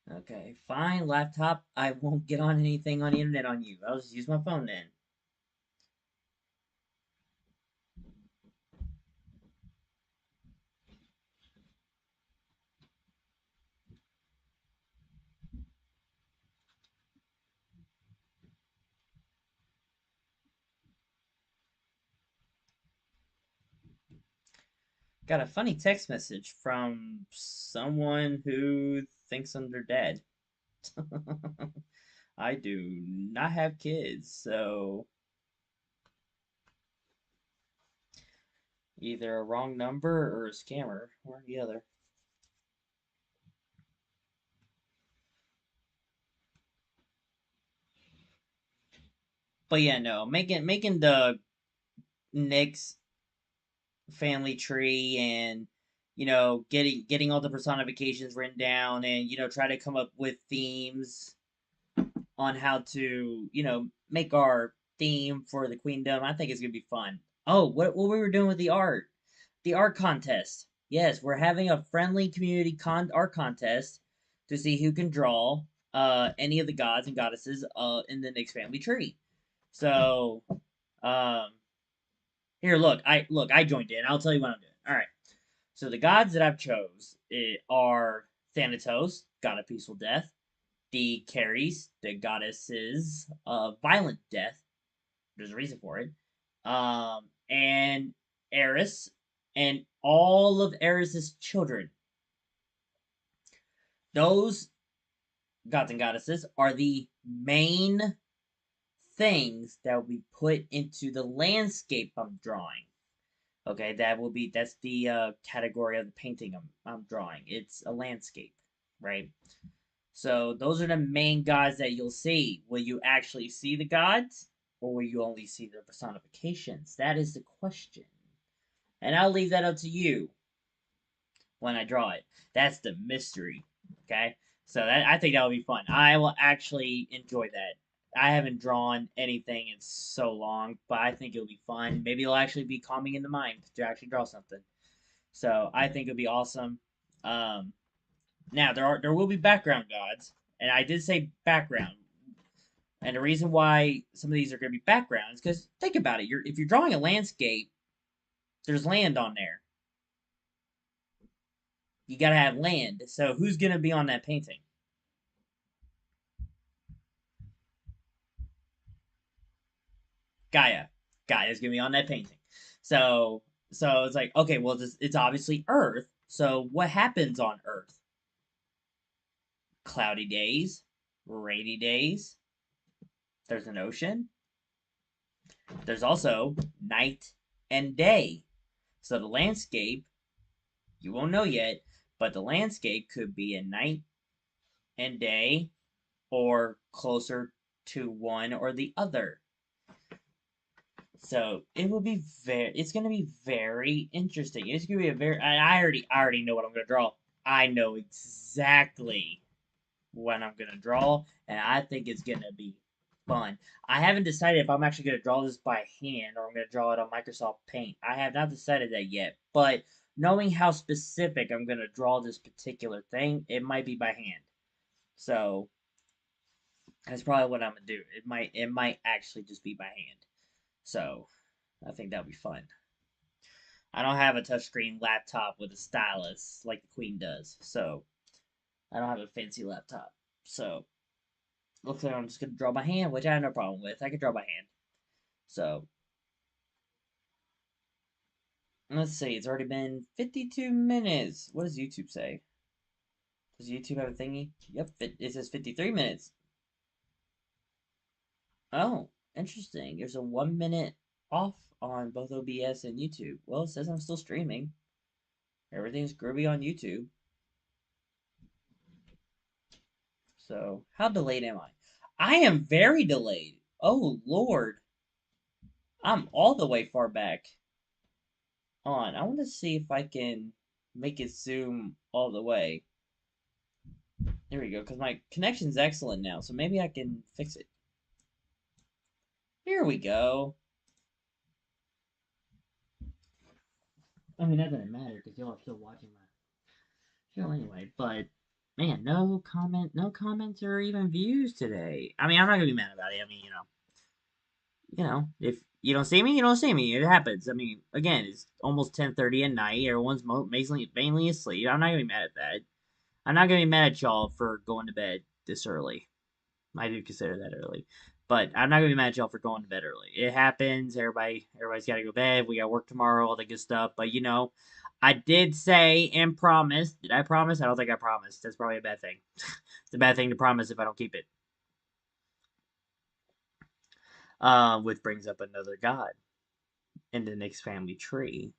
okay, fine, laptop. I won't get on anything on the internet on you. I'll just use my phone then. Got a funny text message from someone who thinks I'm their dad. I do not have kids, so either a wrong number or a scammer, one or the other. But yeah, no, making the Nyx family tree, and getting all the personifications written down, and try to come up with themes on how to make our theme for the queendom. I think it's gonna be fun. Oh, what we were doing with the art contest. Yes, we're having a friendly community art contest to see who can draw any of the gods and goddesses in the Nyx family tree. So um here, I joined in. I'll tell you what I'm doing. All right. So the gods that I've chose are Thanatos, god of peaceful death; the Caries, the goddesses of violent death. There's a reason for it. And Eris, and all of Eris's children. Those gods and goddesses are the main things that will be put into the landscape I'm drawing. Okay, that's the category of the painting I'm drawing. It's a landscape, right? So those are the main gods that you'll see. Will you actually see the gods, or will you only see their personifications? That is the question, and I'll leave that up to you when I draw it. That's the mystery. Okay, so I think that will be fun. I will actually enjoy that. I haven't drawn anything in so long, but I think it'll be fun. Maybe it'll actually be calming in the mind to actually draw something. So I think it'll be awesome. Um, Now there will be background gods, and I did say background. And the reason why some of these are going to be backgrounds, because think about it, if you're drawing a landscape, there's land on there. You got to have land. So who's going to be on that painting? Gaia. Gaia's going to be on that painting. So it's like, okay, well it's obviously Earth. So what happens on Earth? Cloudy days, rainy days. There's an ocean. There's also night and day. So the landscape, you won't know yet, but the landscape could be a night and day or closer to one or the other. So it's gonna be very interesting. It's gonna be I already know what I'm gonna draw. I know exactly what I'm gonna draw, and I think it's gonna be fun. I haven't decided if I'm actually gonna draw this by hand or I'm gonna draw it on Microsoft Paint. I have not decided that yet, but knowing how specific I'm gonna draw this particular thing, it might be by hand. So that's probably what I'm gonna do. It might actually just be by hand. So I think that'll be fun. I don't have a touchscreen laptop with a stylus like the Queen does, so I don't have a fancy laptop. So looks like I'm just gonna draw by hand, which I have no problem with. I can draw by hand. So let's see. It's already been 52 minutes. What does YouTube say? Does YouTube have a thingy? Yep, it says 53 minutes. Oh, interesting. There's a 1 minute off on both OBS and YouTube. Well, it says I'm still streaming. Everything's groovy on YouTube. So, how delayed am I? I am very delayed. Oh, Lord. I'm all the way far back. On. I want to see if I can make it zoom all the way. There we go, because my connection's excellent now, so maybe I can fix it. Here we go. I mean, that doesn't matter, because y'all are still watching my show anyway, but man, no comments or even views today. I mean, I'm not gonna be mad about it. I mean, if you don't see me, you don't see me. It happens. I mean, again, it's almost 10:30 at night. Everyone's mainly asleep. I'm not gonna be mad at that. I'm not gonna be mad at y'all for going to bed this early. I do consider that early, but I'm not gonna be mad at y'all for going to bed early. It happens. Everybody's gotta go to bed. We got work tomorrow, all that good stuff. But I did say and promise. Did I promise? I don't think I promised. That's probably a bad thing. It's a bad thing to promise if I don't keep it. Which brings up another god in the Nyx family tree.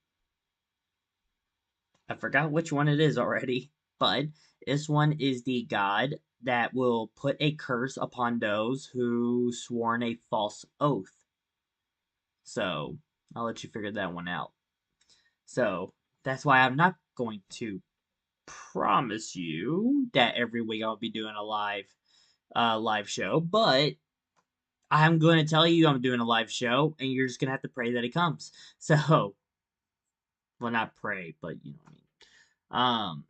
I forgot which one it is already, but this one is the god that will put a curse upon those who sworn a false oath. So I'll let you figure that one out. So that's why I'm not going to promise you that every week I'll be doing a live show, but I'm going to tell you I'm doing a live show, and you're just gonna have to pray that it comes. So, well, not pray, but you know what I mean.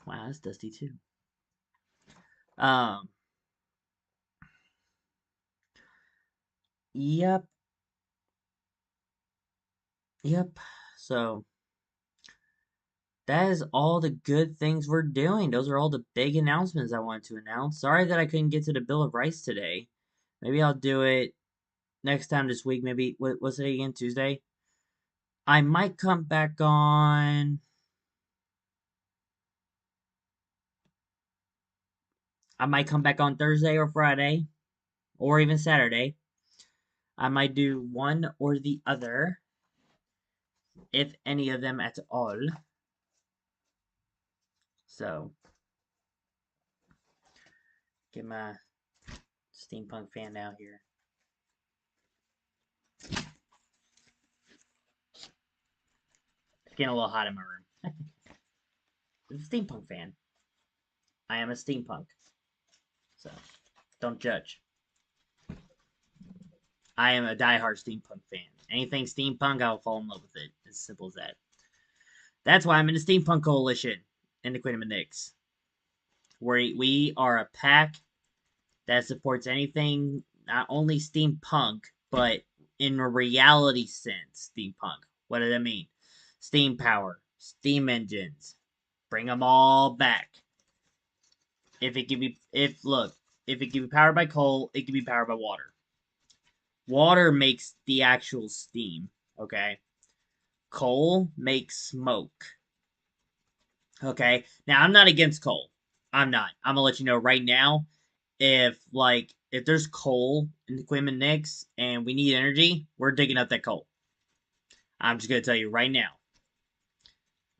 Wow, that's dusty too. Um, yep, yep. So that is all the good things we're doing. Those are all the big announcements I wanted to announce. Sorry that I couldn't get to the Bill of Rights today. Maybe I'll do it next time this week. Maybe what's it again? Tuesday. I might come back on. I might come back on Thursday or Friday, or even Saturday. I might do one or the other, if any of them at all. So, get my steampunk fan out here. It's getting a little hot in my room. It's a steampunk fan. I am a steampunk. So, don't judge. I am a diehard steampunk fan. Anything steampunk, I'll fall in love with it. As simple as that. That's why I'm in the Steampunk Coalition in the Queendom of Nyx. We are a pack that supports anything, not only steampunk, but in a reality sense, steampunk. What does that mean? Steam power, steam engines, bring them all back. If it can be powered by coal, it can be powered by water. Water makes the actual steam, okay? Coal makes smoke. Okay? Now, I'm not against coal. I'm not. I'm gonna let you know right now. If there's coal in the Queendom of Nyx and we need energy, we're digging up that coal. I'm just gonna tell you right now.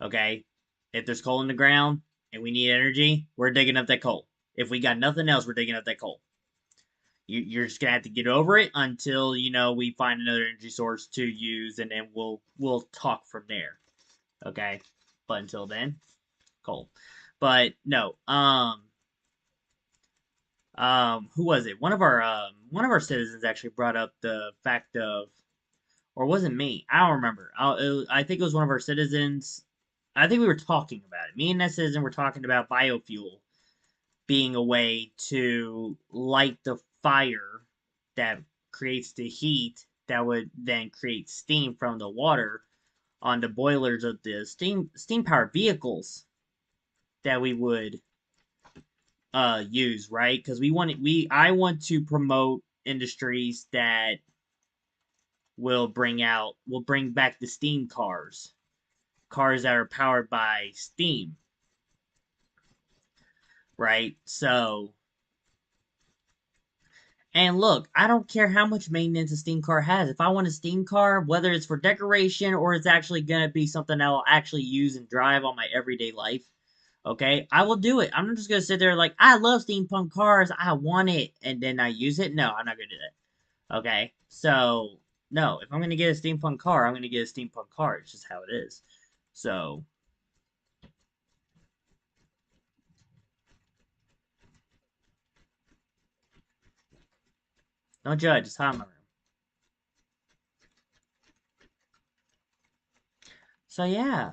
Okay? If there's coal in the ground and we need energy, we're digging up that coal. If we got nothing else, we're digging up that coal. You're just gonna have to get over it until we find another energy source to use, and then we'll talk from there. Okay? But until then, coal. But no, who was it? One of our citizens actually brought up the fact of, or was it me? I don't remember. I think it was one of our citizens. I think we were talking about it. Me and that citizen were talking about biofuel being a way to light the fire that creates the heat that would then create steam from the water on the boilers of the steam powered vehicles that we would use, right? Because I want to promote industries that will bring back the steam cars that are powered by steam, right? So, and look, I don't care how much maintenance a steam car has. If I want a steam car, whether it's for decoration or it's actually gonna be something I'll actually use and drive on my everyday life, okay, I will do it. I'm not just gonna sit there like, I love steampunk cars, I want it, and then I use it. No, I'm not gonna do that. Okay, so no, if I'm gonna get a steampunk car, I'm gonna get a steampunk car. It's just how it is. So, don't judge. It's hot in my room. So yeah,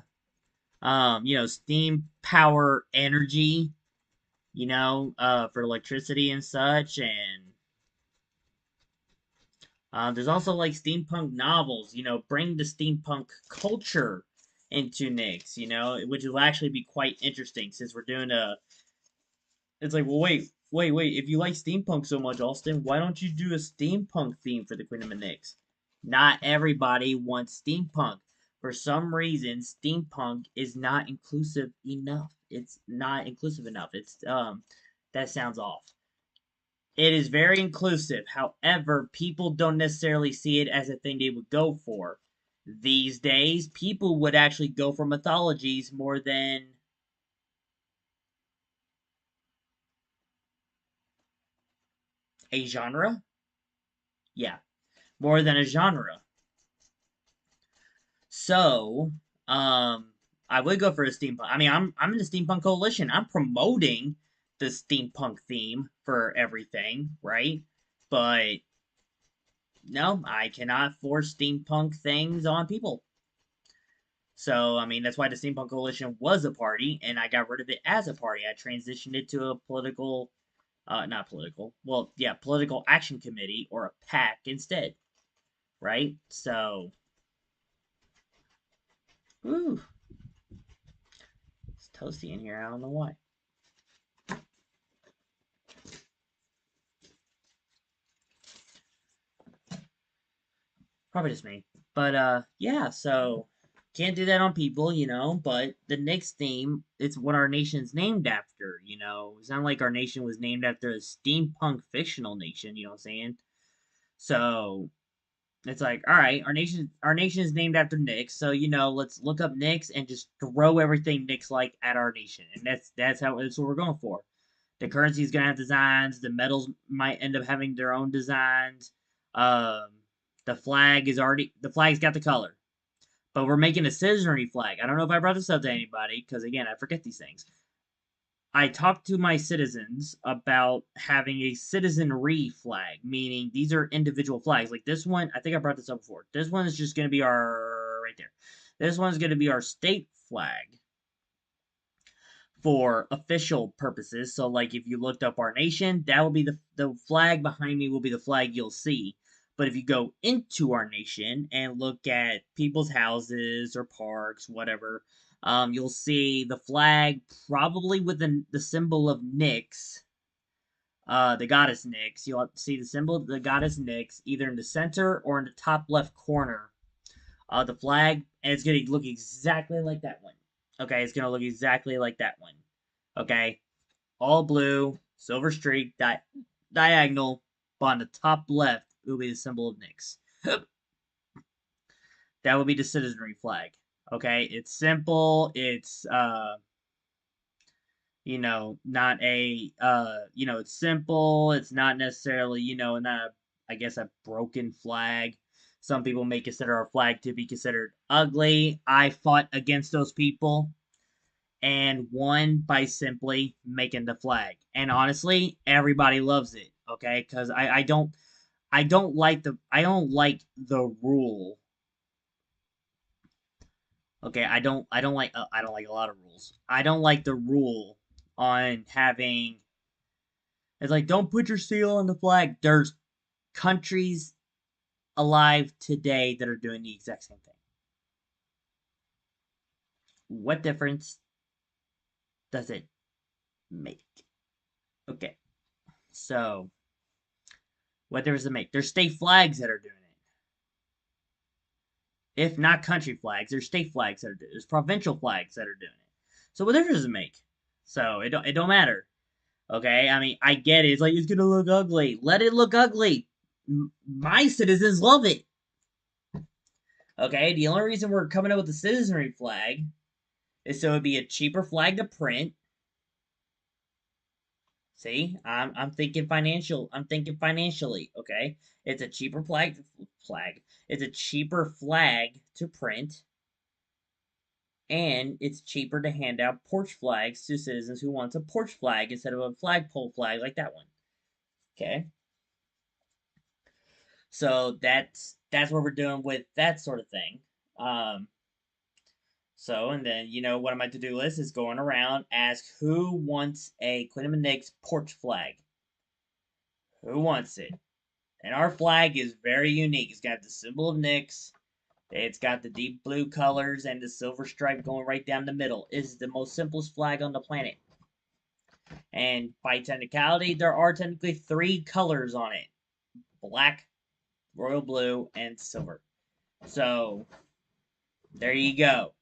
steam power energy, for electricity and such, and there's also like steampunk novels. Bring the steampunk culture into Nyx. Which will actually be quite interesting since we're doing a. It's like, well, wait. If you like steampunk so much, Austin, why don't you do a steampunk theme for the Queendom of Nyx? Not everybody wants steampunk. For some reason, steampunk is not inclusive enough. It's not inclusive enough. That sounds off. It is very inclusive. However, people don't necessarily see it as a thing they would go for. These days, people would actually go for mythologies more than a genre. Yeah, more than a genre. So, I would go for a steampunk. I mean, I'm in the steampunk coalition. I'm promoting the steampunk theme for everything, right? But no, I cannot force steampunk things on people. So, I mean, that's why the Steampunk Coalition was a party, and I got rid of it as a party. I transitioned it to a political, not political, well, yeah, political action committee or a PAC instead, right? So, whew, it's toasty in here. I don't know why. Probably just me. But, yeah, so Can't do that on people, but the Nyx theme, it's what our nation's named after. It's not like our nation was named after a steampunk fictional nation, you know what I'm saying? So it's like, all right, our nation is named after Nyx, so let's look up Nyx and just throw everything Nyx like at our nation. And that's what we're going for. The currency is gonna have designs, the metals might end up having their own designs. Um the flag's got the color. But we're making a citizenry flag. I don't know if I brought this up to anybody, because again, I forget these things. I talked to my citizens about having a citizenry flag, meaning these are individual flags. Like this one, I think I brought this up before. This one is just going to be our, right there. This one's going to be our state flag for official purposes. So, like, if you looked up our nation, that will be the flag behind me will be the flag you'll see. But if you go into our nation and look at people's houses or parks, whatever, you'll see the flag probably with the symbol of Nyx, the goddess Nyx. You'll see the symbol of the goddess Nyx either in the center or in the top left corner of the flag, and it's going to look exactly like that one. Okay, it's going to look exactly like that one. Okay, all blue, silver streak, diagonal, but on the top left, it will be the symbol of Nyx. That will be the citizenry flag. Okay, it's simple. It's not a it's simple. It's not necessarily not I guess a broken flag. Some people may consider our flag to be considered ugly. I fought against those people and won by simply making the flag. And honestly, everybody loves it. Okay, because I don't like the rule. Okay, I don't like a lot of rules. I don't like the rule on having. It's like, don't put your seal on the flag. There's countries alive today that are doing the exact same thing. What difference does it make? Okay, so what difference does it make? There's state flags that are doing it. If not country flags, there's state flags that are doing it. There's provincial flags that are doing it. So what difference does it make? So it don't matter. Okay, I mean I get it. It's like it's gonna look ugly. Let it look ugly. My citizens love it. Okay, the only reason we're coming up with the citizenry flag is so it'd be a cheaper flag to print. See, I'm thinking financial. I'm thinking financially. Okay, it's a cheaper flag. It's a cheaper flag to print, and it's cheaper to hand out porch flags to citizens who wants a porch flag instead of a flagpole flag like that one. Okay, so that's what we're doing with that sort of thing. Um, So, and then, what on my to do list is going around, ask who wants a Queendom of Nyx porch flag. Who wants it? And our flag is very unique. It's got the symbol of Nyx. It's got the deep blue colors and the silver stripe going right down the middle. It's the most simplest flag on the planet. And by technicality, there are technically 3 colors on it: black, royal blue, and silver. So, there you go.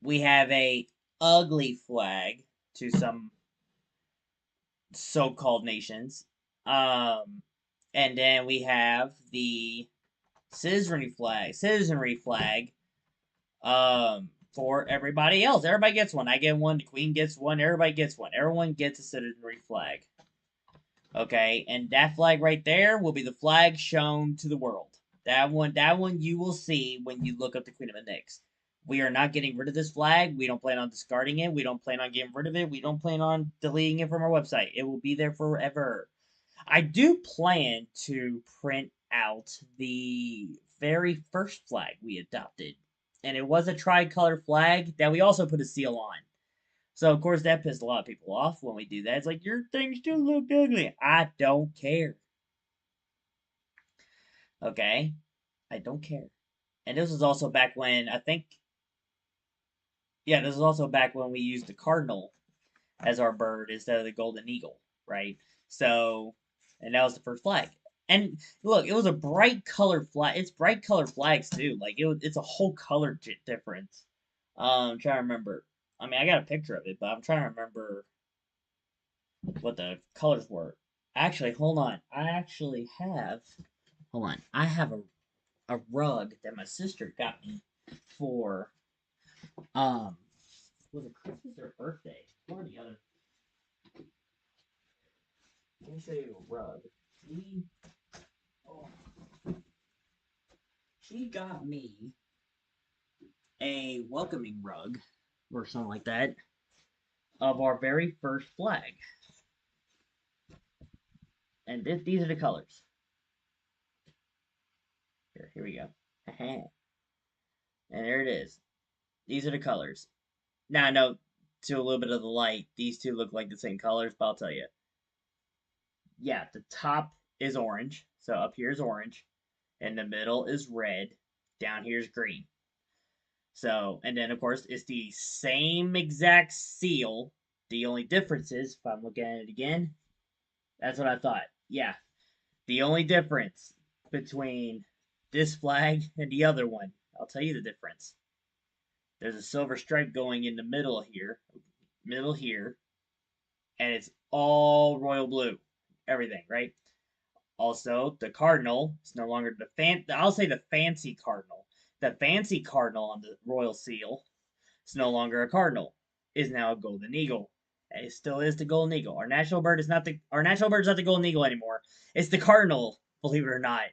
We have a ugly flag to some so-called nations. Um, and then we have the citizenry flag, for everybody else. Everybody gets one. I get one. The queen gets one. Everybody gets one. Everyone gets a citizenry flag. Okay, and that flag right there will be the flag shown to the world. That one you will see when you look up the Queendom of Nyx. We are not getting rid of this flag. We don't plan on discarding it. We don't plan on getting rid of it. We don't plan on deleting it from our website. It will be there forever. I do plan to print out the very first flag we adopted. And it was a tricolor flag that we also put a seal on. So, of course, that pissed a lot of people off when we do that. It's like, your things do look ugly. I don't care. Okay? I don't care. And this was also back when, I think, yeah, this was also back when we used the cardinal as our bird instead of the golden eagle, right? So, and that was the first flag. And look, it was a bright colored flag. It's bright colored flags too. Like it's a whole color difference. I'm trying to remember. I mean, I got a picture of it, but I'm trying to remember what the colors were. Actually, hold on. I actually have. Hold on. I have a rug that my sister got me for um was it Christmas or birthday? One or the other. Let me show you a rug. She oh, she got me a welcoming rug or something like that of our very first flag. And these are the colors. Here we go. And there it is. These are the colors. Now I know to a little bit of the light, these two look like the same colors, but I'll tell you. Yeah, the top is orange. So up here is orange. In the middle is red. Down here is green. So, and then of course it's the same exact seal. The only difference is, if I'm looking at it again, that's what I thought. Yeah, the only difference between this flag and the other one, I'll tell you the difference. There's a silver stripe going in the middle here, and it's all royal blue. Everything, right? Also, the cardinal is no longer I'll say the fancy cardinal. The fancy cardinal on the royal seal is no longer a cardinal. Is now a golden eagle. It still is the golden eagle. Our national bird is not the golden eagle anymore. It's the cardinal, believe it or not.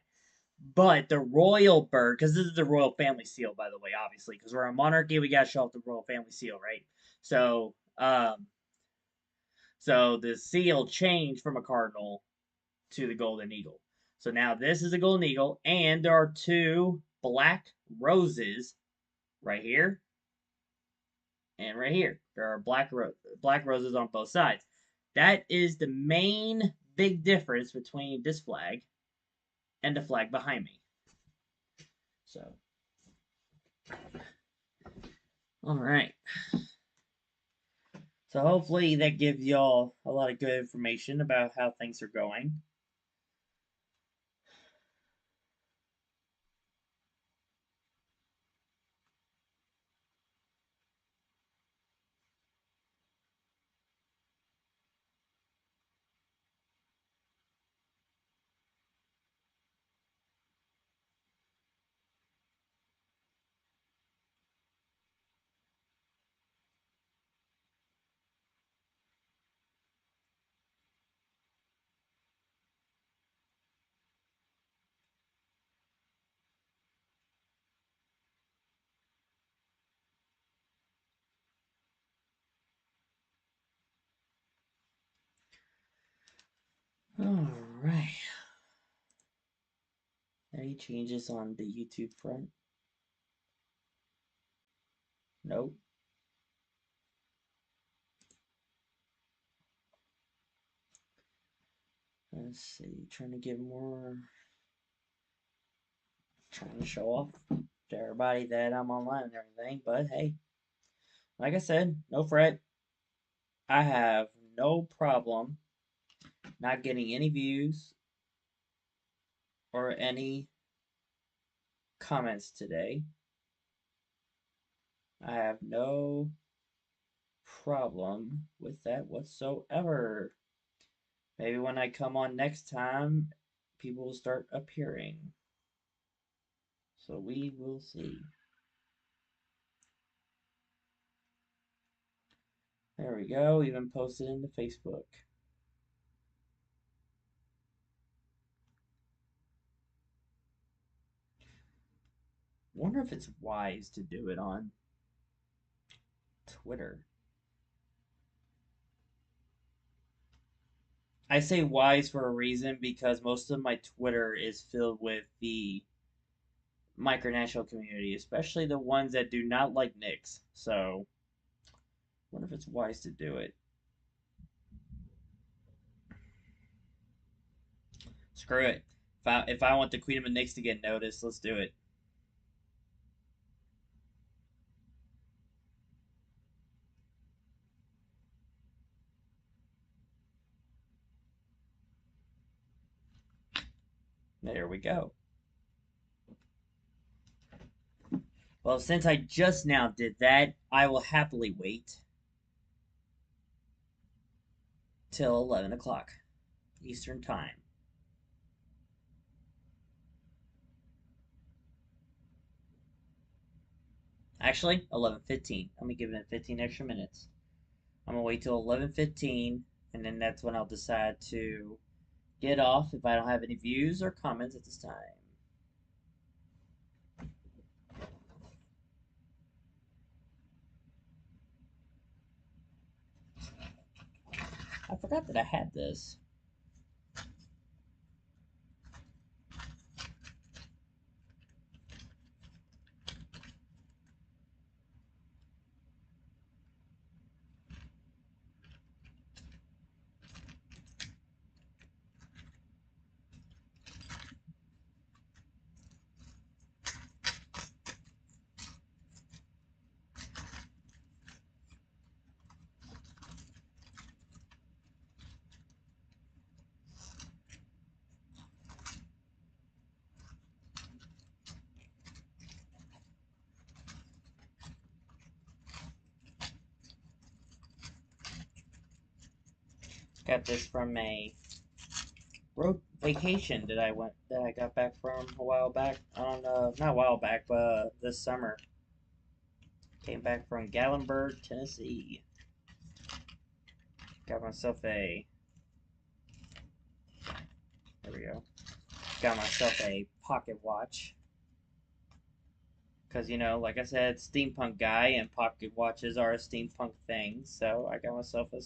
But the royal bird, because this is the royal family seal, by the way, obviously, because we're a monarchy, we gotta show off the royal family seal, right? So, so the seal changed from a cardinal to the golden eagle. So now this is a golden eagle, and there are two black roses right here and right here. There are black roses on both sides. That is the main big difference between this flag and the flag behind me. So, all right. So hopefully that gives y'all a lot of good information about how things are going. All right. Any changes on the YouTube front? Nope. Let's see. Trying to get more. Trying to show off to everybody that I'm online and everything. But hey, like I said, no fret. I have no problem not getting any views or any comments today. I have no problem with that whatsoever. Maybe when I come on next time, people will start appearing. So we will see. There we go. Even posted into Facebook. Wonder if it's wise to do it on Twitter. I say wise for a reason because most of my Twitter is filled with the micronational community, especially the ones that do not like Nyx. So, wonder if it's wise to do it. Screw it. If I want the Queendom of Nyx to get noticed, let's do it. There we go. Well, since I just now did that, I will happily wait till 11 o'clock Eastern Time. Actually, 11:15. I'm gonna give it 15 extra minutes. I'm gonna wait till 11:15, and then that's when I'll decide to get off if I don't have any views or comments at this time. I forgot that I had this. Got this from a vacation that I got back from a while back. On not a while back, but this summer. Came back from Gatlinburg, Tennessee. Got myself a. There we go. Got myself a pocket watch. Because, you know, like I said, steampunk guy, and pocket watches are a steampunk thing. So I got myself a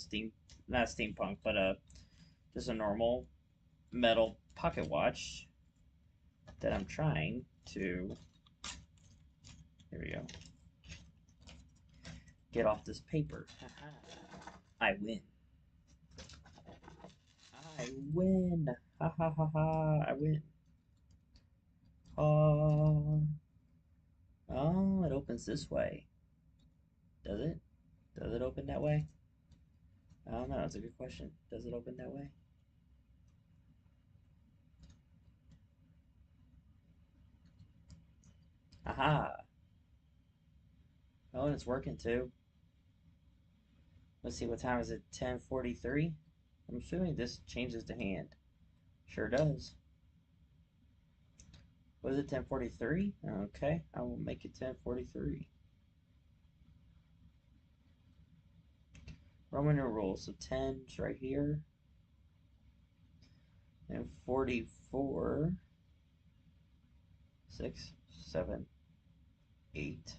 not steampunk, but just a normal metal pocket watch that I'm trying to. Here we go. Get off this paper. I win. I win. Ha ha ha ha. I win. Oh, it opens this way. Does it? Does it open that way? I don't know. That's a good question. Does it open that way? Aha. Oh, and it's working too. Let's see, what time is it? 10:43? I'm assuming this changes to hand. Sure does. Was it 10:43? Okay, I will make it 10:43. Roman numerals, so 10's right here. And 44. 6, 7, 8.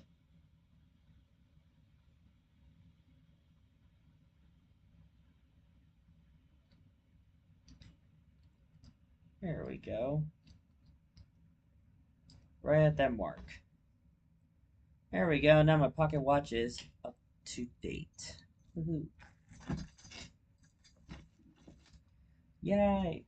There we go. Right at that mark. There we go. Now my pocket watch is up to date. Woohoo. Yay.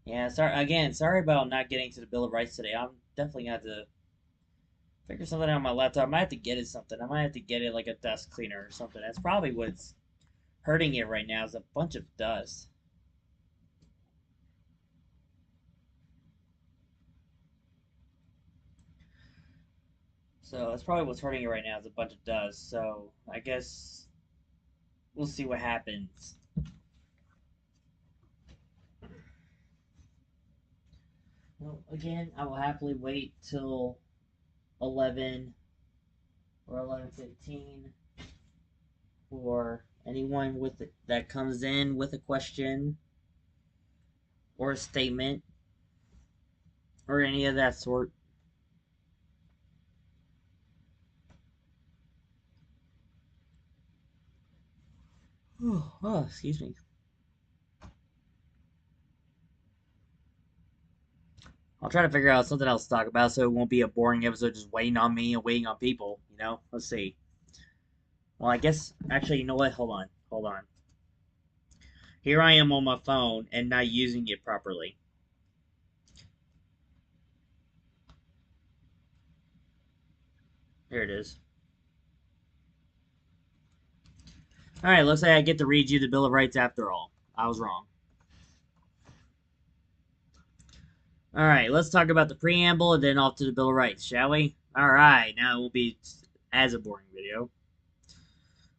Yeah, sorry about not getting to the Bill of Rights today. I'm definitely gonna have to figure something out on my laptop. I might have to get it something. I might have to get it like a dust cleaner or something. That's probably what's hurting it right now, is a bunch of dust. So that's probably what's hurting it right now, is a bunch of dust. So I guess we'll see what happens. Well, again, I will happily wait till 11 or 11:15 for anyone that comes in with a question or a statement or any of that sort. Oh, excuse me. I'll try to figure out something else to talk about so it won't be a boring episode just waiting on me and waiting on people, you know? Let's see. Well, I guess, actually, you know what? Hold on. Hold on. Here I am on my phone and not using it properly. Here it is. Alright, looks like I get to read you the Bill of Rights after all. I was wrong. Alright, let's talk about the preamble and then off to the Bill of Rights, shall we? Alright, now it will be as a boring video.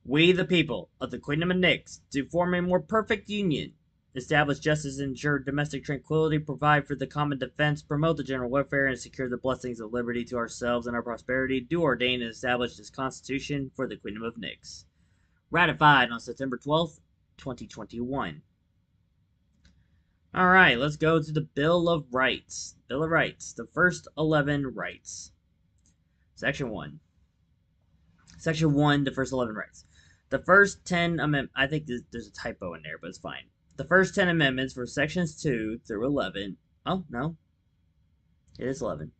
We, the people of the Queendom of Nyx, to form a more perfect union, establish justice, ensure domestic tranquility, provide for the common defense, promote the general welfare, and secure the blessings of liberty to ourselves and our prosperity, do ordain and establish this Constitution for the Queendom of Nyx. Ratified on September 12th, 2021. Alright, let's go to the Bill of Rights. Bill of Rights, the first 11 rights. Section 1. Section 1, the first 11 rights. The first 10 amendments, I think there's a typo in there, but it's fine. The first 10 amendments for sections 2 through 11. Oh, no. It is 11.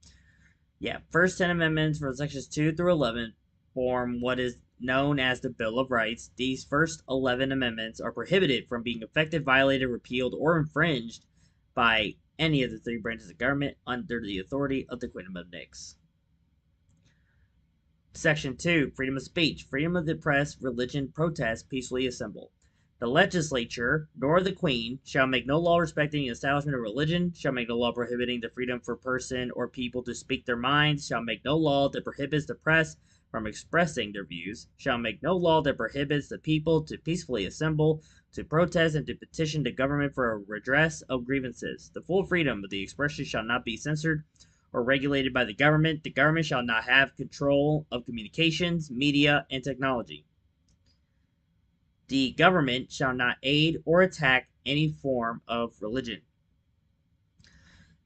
Yeah, first 10 amendments for sections 2 through 11 form what is known as the Bill of Rights. These first 11 amendments are prohibited from being affected, violated, repealed, or infringed by any of the 3 branches of government under the authority of the Queendom of Nyx. Section 2. Freedom of speech. Freedom of the press, religion, protest, peacefully assemble. The legislature, nor the Queen, shall make no law respecting the establishment of religion, shall make no law prohibiting the freedom for person or people to speak their minds, shall make no law that prohibits the press from expressing their views, shall make no law that prohibits the people to peacefully assemble, to protest, and to petition the government for a redress of grievances. The full freedom of the expression shall not be censored or regulated by the government. The government shall not have control of communications, media, and technology. The government shall not aid or attack any form of religion.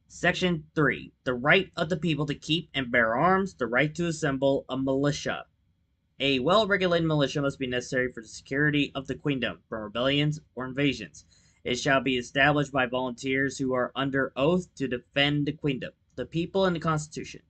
Section 3. The right of the people to keep and bear arms, the right to assemble a militia. A well-regulated militia must be necessary for the security of the Queendom from rebellions or invasions. It shall be established by volunteers who are under oath to defend the Queendom, the people, and the Constitution.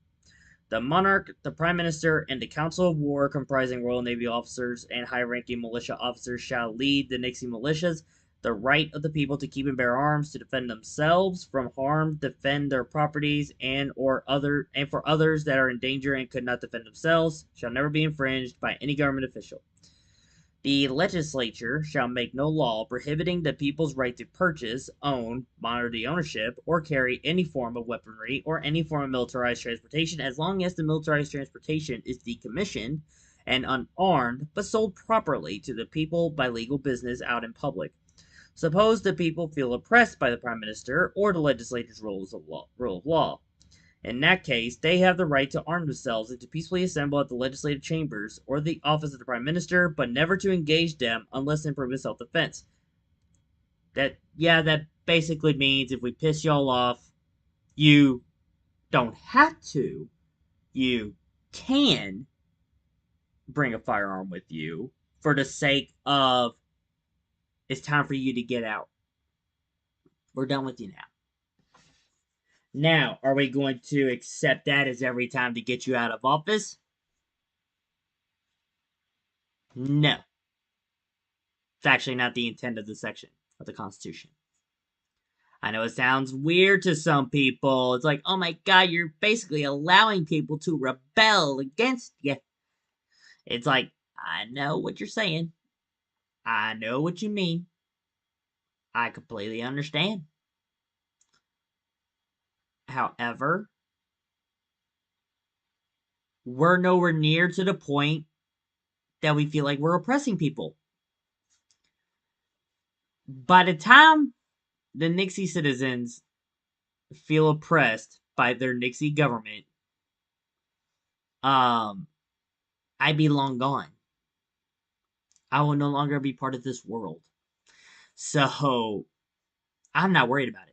The monarch, the prime minister, and the council of war, comprising Royal Navy officers and high-ranking militia officers, shall lead the Nyxi militias. The right of the people to keep and bear arms, to defend themselves from harm, defend their properties, and for others that are in danger and could not defend themselves, shall never be infringed by any government official. The legislature shall make no law prohibiting the people's right to purchase, own, monitor the ownership, or carry any form of weaponry or any form of militarized transportation as long as the militarized transportation is decommissioned and unarmed but sold properly to the people by legal business out in public. Suppose the people feel oppressed by the Prime Minister or the legislature's rule of law. In that case, they have the right to arm themselves and to peacefully assemble at the legislative chambers or the office of the Prime Minister, but never to engage them unless in proven self-defense. That basically means if we piss y'all off, you don't have to. You can bring a firearm with you for the sake of it's time for you to get out. We're done with you now. Now, are we going to accept that as every time to get you out of office? No. It's actually not the intent of the section of the Constitution. I know it sounds weird to some people. It's like, oh my god, you're basically allowing people to rebel against you. It's like, I know what you're saying. I know what you mean. I completely understand. However, we're nowhere near to the point that we feel like we're oppressing people. By the time the Nyxi citizens feel oppressed by their Nyxi government, I'd be long gone. I will no longer be part of this world. So, I'm not worried about it.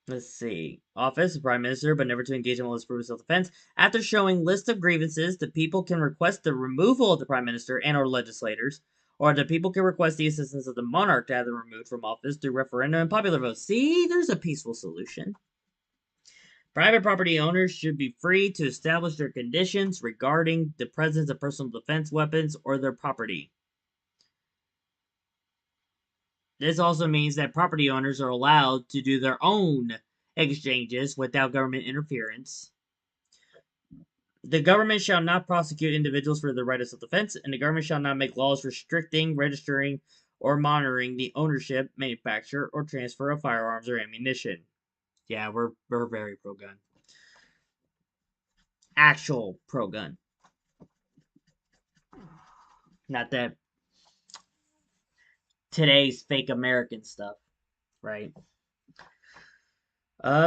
Let's see. Office of Prime Minister, but never to engage in malicious proof of self-defense. After showing list of grievances, the people can request the removal of the Prime Minister and or legislators, or the people can request the assistance of the monarch to have them removed from office through referendum and popular vote. See, there's a peaceful solution. Private property owners should be free to establish their conditions regarding the presence of personal defense weapons or their property. This also means that property owners are allowed to do their own exchanges without government interference. The government shall not prosecute individuals for the right of self-defense, and the government shall not make laws restricting, registering, or monitoring the ownership, manufacture, or transfer of firearms or ammunition. Yeah, we're very pro-gun. Actual pro-gun. Not that today's fake American stuff, right?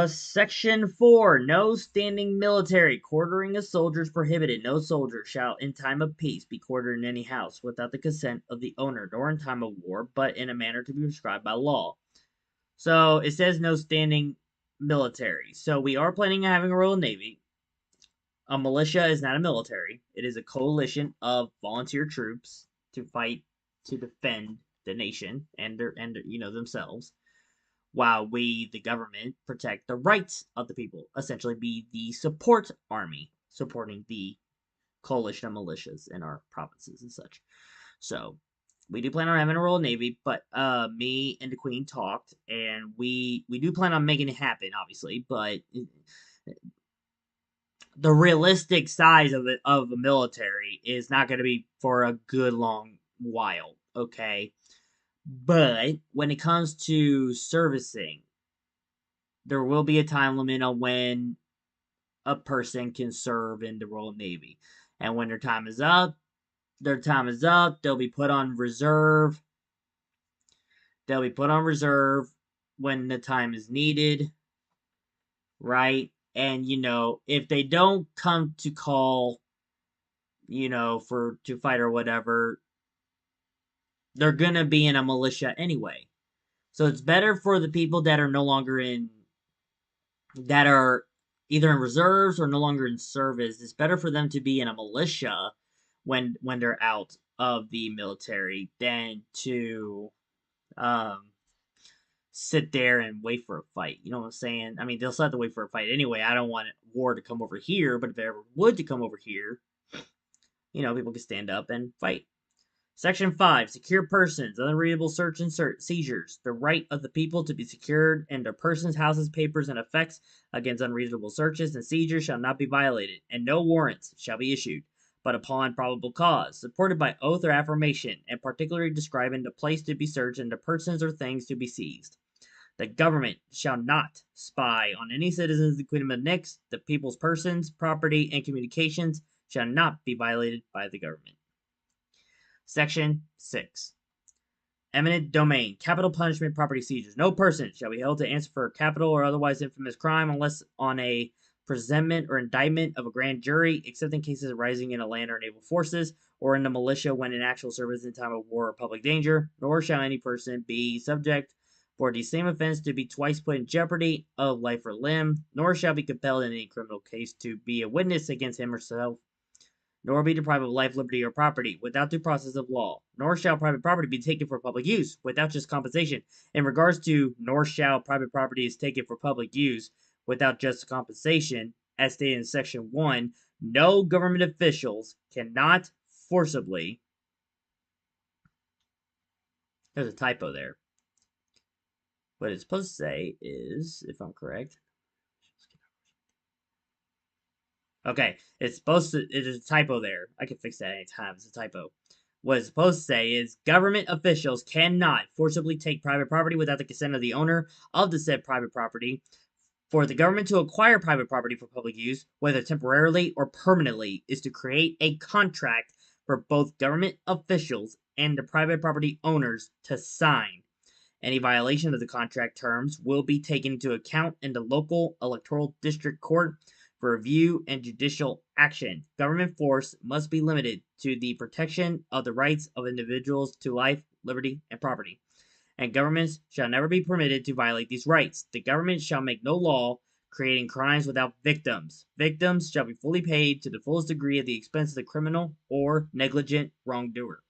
Section 4. No standing military. Quartering of soldiers prohibited. No soldier shall, in time of peace, be quartered in any house without the consent of the owner, nor in time of war, but in a manner to be prescribed by law. So, it says no standing military. So, we are planning on having a Royal Navy. A militia is not a military. It is a coalition of volunteer troops to fight, to defend the nation and themselves, while we, the government, protect the rights of the people, essentially be the support army, supporting the coalition of militias in our provinces and such. So, we do plan on having a Royal Navy, but me and the Queen talked, and we do plan on making it happen, obviously, but the realistic size of a military is not going to be for a good long while, okay? But when it comes to servicing, there will be a time limit on when a person can serve in the Royal Navy. And when their time is up, they'll be put on reserve. They'll be put on reserve when the time is needed, right? And if they don't come to call, for to fight or whatever, they're gonna be in a militia anyway. So it's better for the people that are no longer that are either in reserves or no longer in service. It's better for them to be in a militia when they're out of the military than to sit there and wait for a fight. You know what I'm saying? I mean, they'll still have to wait for a fight anyway. I don't want war to come over here, but if it ever would to come over here, people can stand up and fight. Section 5. Secure persons. Unreasonable search and seizures. The right of the people to be secured and their persons, houses, papers, and effects against unreasonable searches and seizures shall not be violated, and no warrants shall be issued, but upon probable cause, supported by oath or affirmation, and particularly describing the place to be searched and the persons or things to be seized. The government shall not spy on any citizens of the Queendom of Nyx. The people's persons, property, and communications shall not be violated by the government. Section 6. Eminent domain. Capital punishment property seizures. No person shall be held to answer for a capital or otherwise infamous crime unless on a presentment or indictment of a grand jury, except in cases arising in a land or naval forces, or in the militia when in actual service in time of war or public danger, nor shall any person be subject for the same offense to be twice put in jeopardy of life or limb, nor shall be compelled in any criminal case to be a witness against him or herself, nor be deprived of life, liberty, or property without due process of law, nor shall private property be taken for public use without just compensation. In regards to nor shall private property is taken for public use without just compensation, as stated in Section 1, no government officials cannot forcibly. There's a typo there. What it's supposed to say is, if I'm correct. Okay, it's supposed to. There's a typo there. I can fix that anytime. It's a typo. What it's supposed to say is government officials cannot forcibly take private property without the consent of the owner of the said private property. For the government to acquire private property for public use, whether temporarily or permanently, is to create a contract for both government officials and the private property owners to sign. Any violation of the contract terms will be taken into account in the local electoral district court for review and judicial action. Government force must be limited to the protection of the rights of individuals to life, liberty, and property, and governments shall never be permitted to violate these rights. The government shall make no law creating crimes without victims. Victims shall be fully paid to the fullest degree of the expense of the criminal or negligent wrongdoer.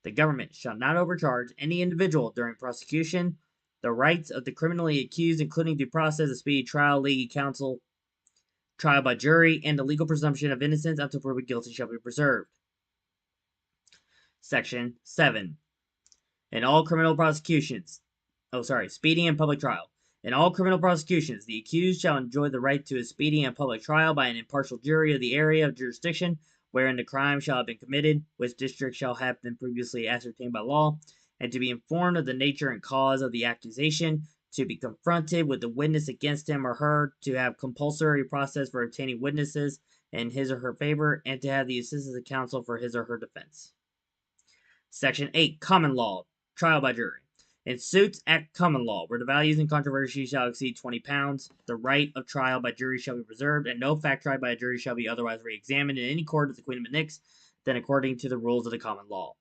The government shall not overcharge any individual during prosecution. The rights of the criminally accused, including due process, a speedy trial, legal counsel, trial by jury, and the legal presumption of innocence until proven guilty, shall be preserved. Section 7. In all criminal prosecutions, speedy and public trial. In all criminal prosecutions, the accused shall enjoy the right to a speedy and public trial by an impartial jury of the area of jurisdiction wherein the crime shall have been committed, which district shall have been previously ascertained by law, and to be informed of the nature and cause of the accusation, to be confronted with the witness against him or her, to have compulsory process for obtaining witnesses in his or her favor, and to have the assistance of counsel for his or her defense. Section 8. Common Law. Trial by jury. In suits at common law, where the values in controversy shall exceed 20 pounds, the right of trial by jury shall be reserved, and no fact tried by a jury shall be otherwise re-examined in any court of the Queendom of Nyx than according to the rules of the common law.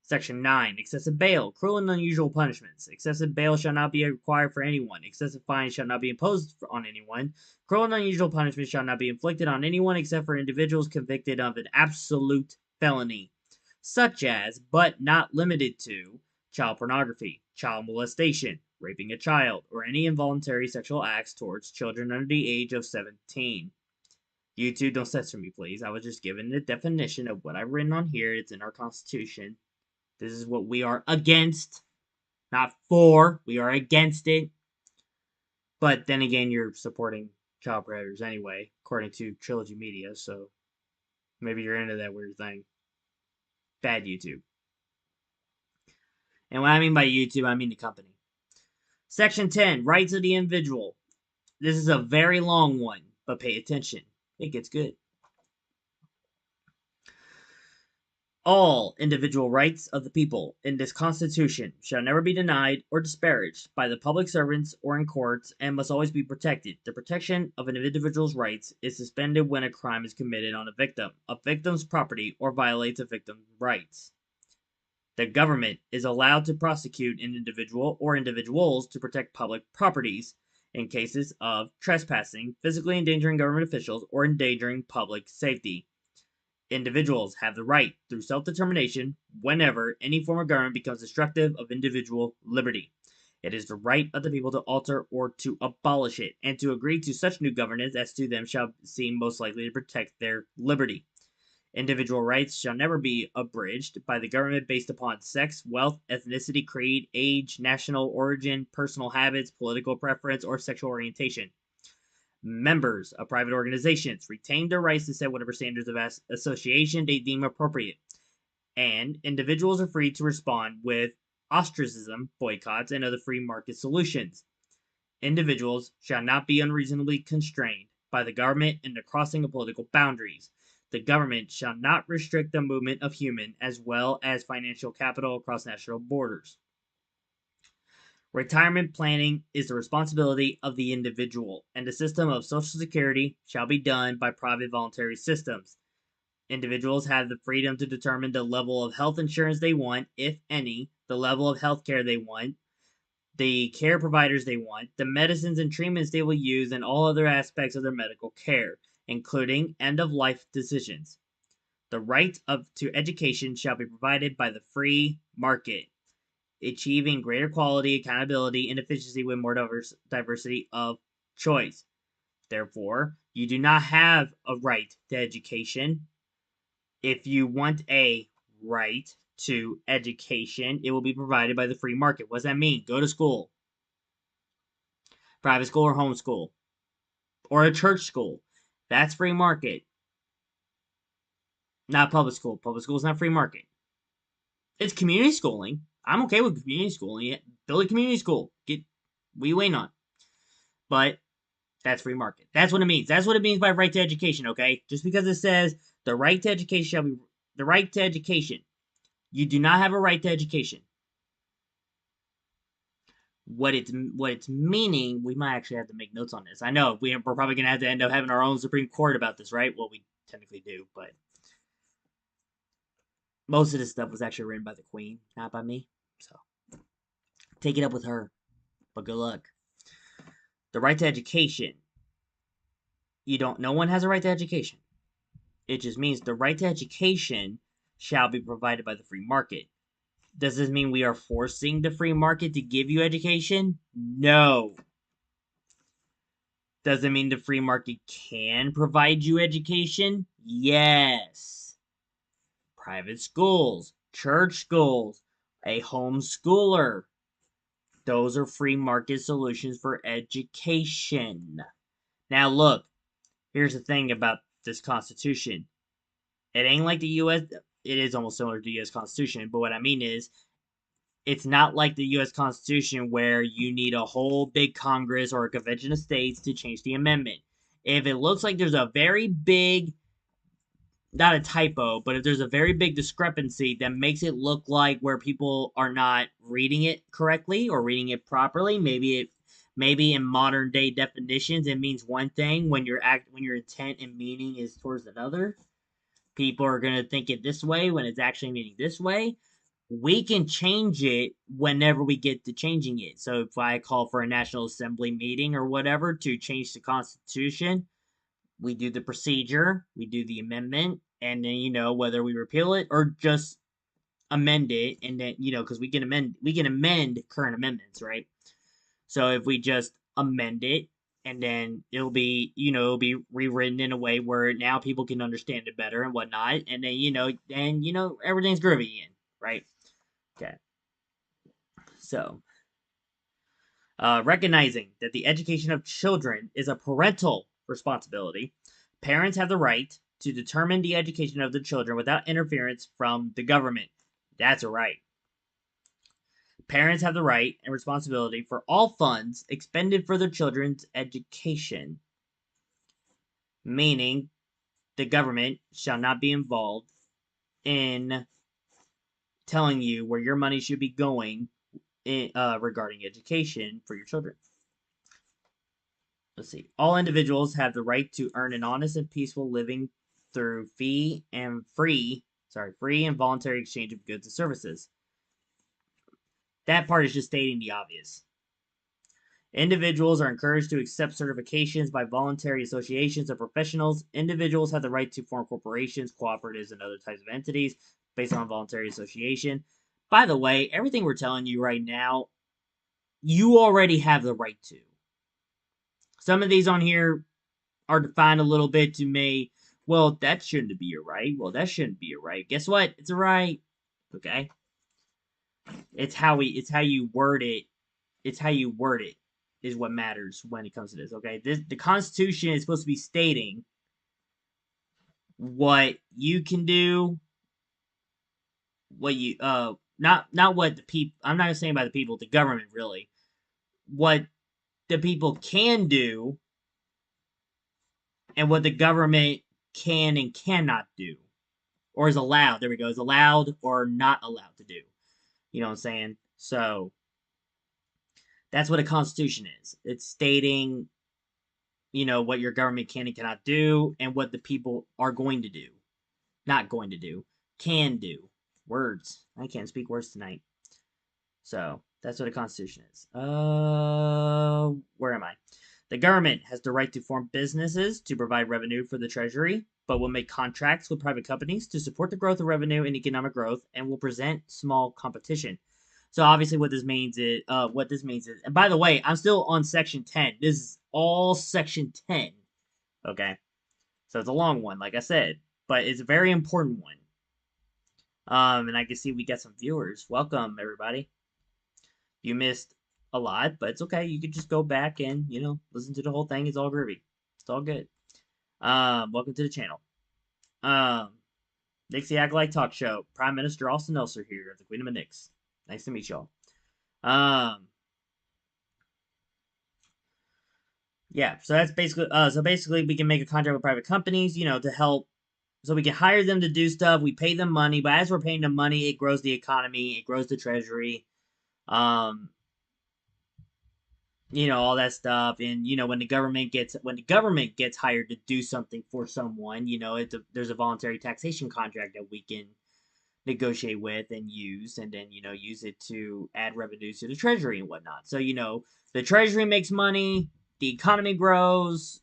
Section 9. Excessive bail. Cruel and unusual punishments. Excessive bail shall not be required for anyone. Excessive fines shall not be imposed on anyone. Cruel and unusual punishment shall not be inflicted on anyone except for individuals convicted of an absolute felony, such as, but not limited to, child pornography, child molestation, raping a child, or any involuntary sexual acts towards children under the age of 17. YouTube, don't censor me, please. I was just giving the definition of what I've written on here. It's in our Constitution. This is what we are against. Not for. We are against it. But then again, you're supporting child predators anyway, according to Trilogy Media, so maybe you're into that weird thing. Bad YouTube. And what I mean by YouTube, I mean the company. Section 10, Rights of the Individual. This is a very long one, but pay attention. It gets good. All individual rights of the people in this Constitution shall never be denied or disparaged by the public servants or in courts and must always be protected. The protection of an individual's rights is suspended when a crime is committed on a victim's property, or violates a victim's rights. The government is allowed to prosecute an individual or individuals to protect public properties in cases of trespassing, physically endangering government officials, or endangering public safety. Individuals have the right, through self-determination, whenever any form of government becomes destructive of individual liberty. It is the right of the people to alter or to abolish it, and to agree to such new governance as to them shall seem most likely to protect their liberty. Individual rights shall never be abridged by the government based upon sex, wealth, ethnicity, creed, age, national origin, personal habits, political preference, or sexual orientation. Members of private organizations retain their rights to set whatever standards of association they deem appropriate, and individuals are free to respond with ostracism, boycotts, and other free market solutions. Individuals shall not be unreasonably constrained by the government in the crossing of political boundaries. The government shall not restrict the movement of human as well as financial capital across national borders. Retirement planning is the responsibility of the individual, and the system of Social Security shall be done by private voluntary systems. Individuals have the freedom to determine the level of health insurance they want, if any, the level of health care they want, the care providers they want, the medicines and treatments they will use, and all other aspects of their medical care, including end-of-life decisions. The right to education shall be provided by the free market, achieving greater quality, accountability, and efficiency with more diversity of choice. Therefore, you do not have a right to education. If you want a right to education, it will be provided by the free market. What does that mean? Go to school. Private school or homeschool. Or a church school. That's free market. Not public school. Public school is not free market. It's community schooling. I'm okay with community schooling. Build a community school. What are you waiting on? But that's free market. That's what it means. That's what it means by right to education, okay? Just because it says the right to education shall be the right to education. You do not have a right to education. What it's meaning, we might actually have to make notes on this. I know we're probably going to have to end up having our own Supreme Court about this, right? Well, we technically do, but most of this stuff was actually written by the Queen, not by me. So take it up with her, but good luck. The right to education. No one has a right to education. It just means the right to education shall be provided by the free market. Does this mean we are forcing the free market to give you education? No. Does it mean the free market can provide you education? Yes. Private schools, church schools, a homeschooler. Those are free market solutions for education. Now, look, here's the thing about this Constitution. It ain't like the U.S. It is almost similar to the U.S. Constitution, but what I mean is, it's not like the U.S. Constitution where you need a whole big Congress or a convention of states to change the amendment. If it looks like there's a very big, not a typo, but if there's a very big discrepancy that makes it look like where people are not reading it correctly or reading it properly, maybe in modern day definitions it means one thing when your intent and meaning is towards another. People are going to think it this way when it's actually meaning this way. We can change it whenever we get to changing it. So if I call for a National Assembly meeting or whatever to change the Constitution, we do the procedure, we do the amendment, and then whether we repeal it or just amend it, and then because we can amend current amendments, right? So if we just amend it, and then it'll be rewritten in a way where now people can understand it better and whatnot, and then everything's groovy again, right? Okay, so recognizing that the education of children is a parental responsibility, parents have the right to determine the education of their children without interference from the government. That's a right. Parents have the right and responsibility for all funds expended for their children's education, meaning the government shall not be involved in telling you where your money should be going regarding education for your children. Let's see. All individuals have the right to earn an honest and peaceful living through free and voluntary exchange of goods and services. That part is just stating the obvious. Individuals are encouraged to accept certifications by voluntary associations of professionals. Individuals have the right to form corporations, cooperatives, and other types of entities based on voluntary association. By the way, everything we're telling you right now, you already have the right to. Some of these on here are defined a little bit to me. Well, that shouldn't be a right. Well, that shouldn't be a right. Guess what? It's a right. Okay. It's how you word it. It's how you word it is what matters when it comes to this. Okay. The Constitution is supposed to be stating what you can do, what you not what the people. I'm not saying by the people, the government really. What the people can do and what the government can and cannot do, or is allowed. There we go. Is allowed or not allowed to do. You know what I'm saying? So that's what a constitution is. It's stating, what your government can and cannot do, and what the people are going to do, not going to do, can do. Words. I can't speak words tonight. So that's what a constitution is. Where am I? The government has the right to form businesses to provide revenue for the treasury, but will make contracts with private companies to support the growth of revenue and economic growth, and will present small competition. So obviously, what this means is, and by the way, I'm still on section 10. This is all section 10. Okay, so it's a long one, like I said, but it's a very important one. And I can see we got some viewers. Welcome, everybody. You missed a lot, but it's okay. You can just go back and, listen to the whole thing. It's all groovy. It's all good. Welcome to the channel. Nyxi Acolyte Talk Show. Prime Minister Austin Elser here at the Queendom of Nyx. Nice to meet y'all. Yeah, so that's basically we can make a contract with private companies, to help. So we can hire them to do stuff. We pay them money, but as we're paying them money, it grows the economy, it grows the treasury. All that stuff. And when the government gets hired to do something for someone, there's a voluntary taxation contract that we can negotiate with and use, and then use it to add revenues to the treasury and whatnot. So the treasury makes money, the economy grows.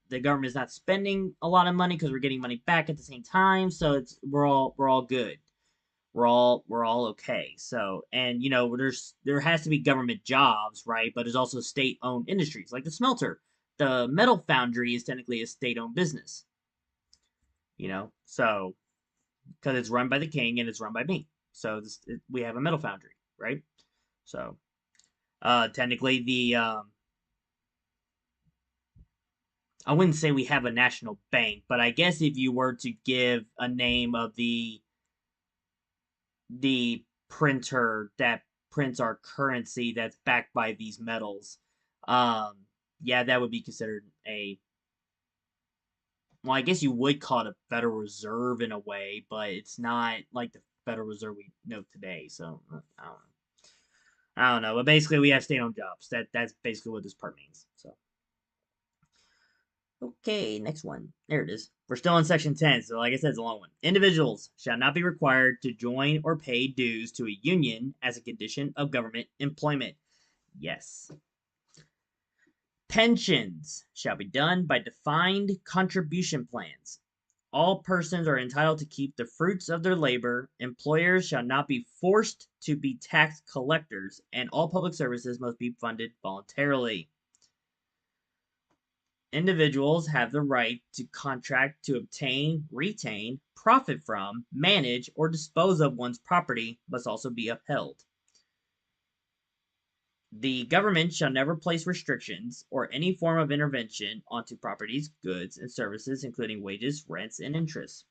The government is not spending a lot of money because we're getting money back at the same time. So we're all good. We're all okay. So, and there has to be government jobs, right? But there's also state-owned industries like the smelter. The metal foundry is technically a state-owned business. So because it's run by the king and it's run by me. So we have a metal foundry, right? So Technically, I wouldn't say we have a national bank, but I guess if you were to give a name of the printer that prints our currency that's backed by these metals, um, yeah, that would be considered a, well, I guess you would call it a Federal Reserve in a way, but it's not like the Federal Reserve we know today. So I don't know. I don't know, but basically we have state-owned jobs. That's basically what this part means. So okay, next one. There it is. We're still in section 10, so like I said, it's a long one. Individuals shall not be required to join or pay dues to a union as a condition of government employment. Yes. Pensions shall be done by defined contribution plans. All persons are entitled to keep the fruits of their labor. Employers shall not be forced to be tax collectors, and all public services must be funded voluntarily. Individuals have the right to contract to obtain, retain, profit from, manage, or dispose of one's property must also be upheld. The government shall never place restrictions or any form of intervention onto properties, goods, and services, including wages, rents, and interests.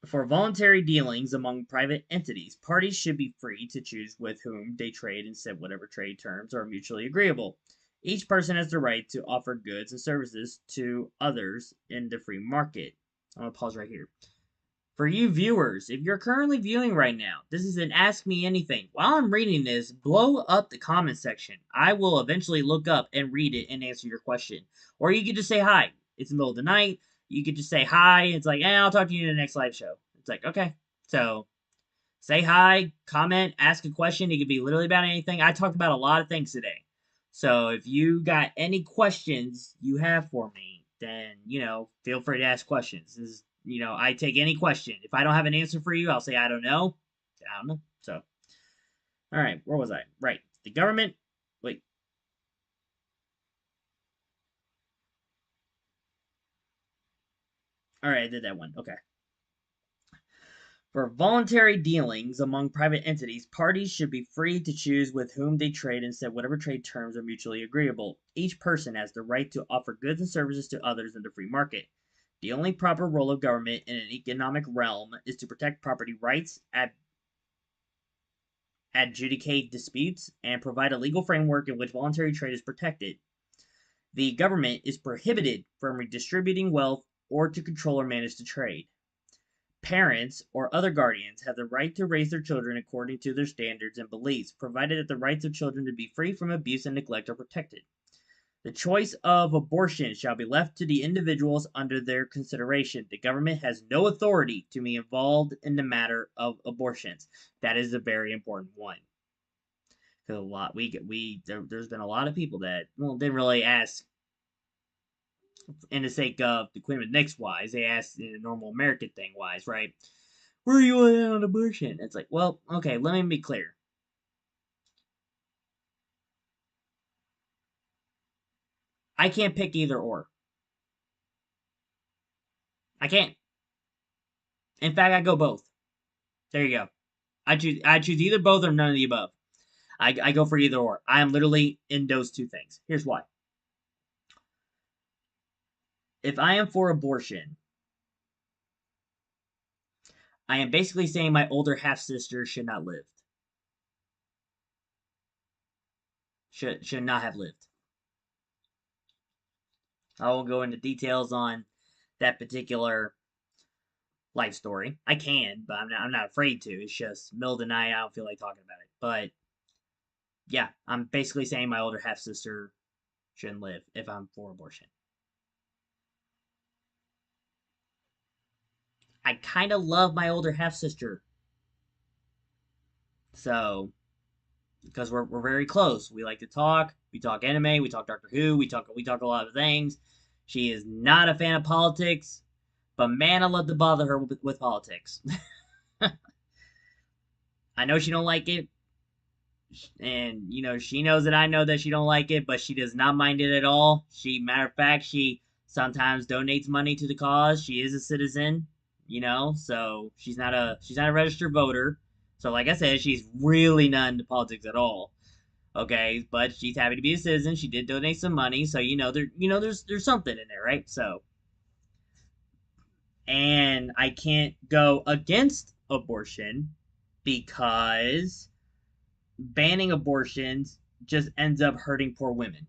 For voluntary dealings among private entities, parties should be free to choose with whom they trade and set whatever trade terms are mutually agreeable. Each person has the right to offer goods and services to others in the free market. I'm going to pause right here. For you viewers, if you're currently viewing right now, this is an Ask Me Anything. While I'm reading this, blow up the comment section. I will eventually look up and read it and answer your question. Or you could just say hi. It's the middle of the night. You could just say hi. It's like, I'll talk to you in the next live show. It's like, okay. So say hi, comment, ask a question. It could be literally about anything. I talked about a lot of things today. So if you got any questions you have for me, then, feel free to ask questions. This is, I take any question. If I don't have an answer for you, I'll say, I don't know. I don't know. So, all right, where was I? Right. The government, wait. All right, I did that one. Okay. For voluntary dealings among private entities, parties should be free to choose with whom they trade and set whatever trade terms are mutually agreeable. Each person has the right to offer goods and services to others in the free market. The only proper role of government in an economic realm is to protect property rights, adjudicate disputes, and provide a legal framework in which voluntary trade is protected. The government is prohibited from redistributing wealth or to control or manage the trade. Parents or other guardians have the right to raise their children according to their standards and beliefs, provided that the rights of children to be free from abuse and neglect are protected. The choice of abortion shall be left to the individuals under their consideration. The government has no authority to be involved in the matter of abortions. That is a very important one. Because there's been a lot of people that didn't really ask in the sake of the Queendom of Nyx wise. They asked in a normal American thing wise, right? Where are you at on abortion? It's like, well, okay, let me be clear. I can't pick either or. I can't. In fact, I go both. There you go. I choose either both or none of the above. I go for either or. I am literally in those two things. Here's why. If I am for abortion, I am basically saying my older half sister should not live. Should not have lived. I won't go into details on that particular life story. I can, but I'm not afraid to. It's just middle of the night. I don't feel like talking about it. But yeah, I'm basically saying my older half sister shouldn't live if I'm for abortion. I kind of love my older half sister, so because we're very close. We like to talk. We talk anime. We talk Doctor Who. We talk a lot of things. She is not a fan of politics, but man, I love to bother her with politics. I know she don't like it, and she knows that I know that she don't like it, but she does not mind it at all. Matter of fact, she sometimes donates money to the cause. She is a citizen, so she's not a registered voter, So, like I said, she's really not into politics at all. Okay, but she's happy to be a citizen. She did donate some money, so there's something in there, right? So, and I can't go against abortion because banning abortions just ends up hurting poor women.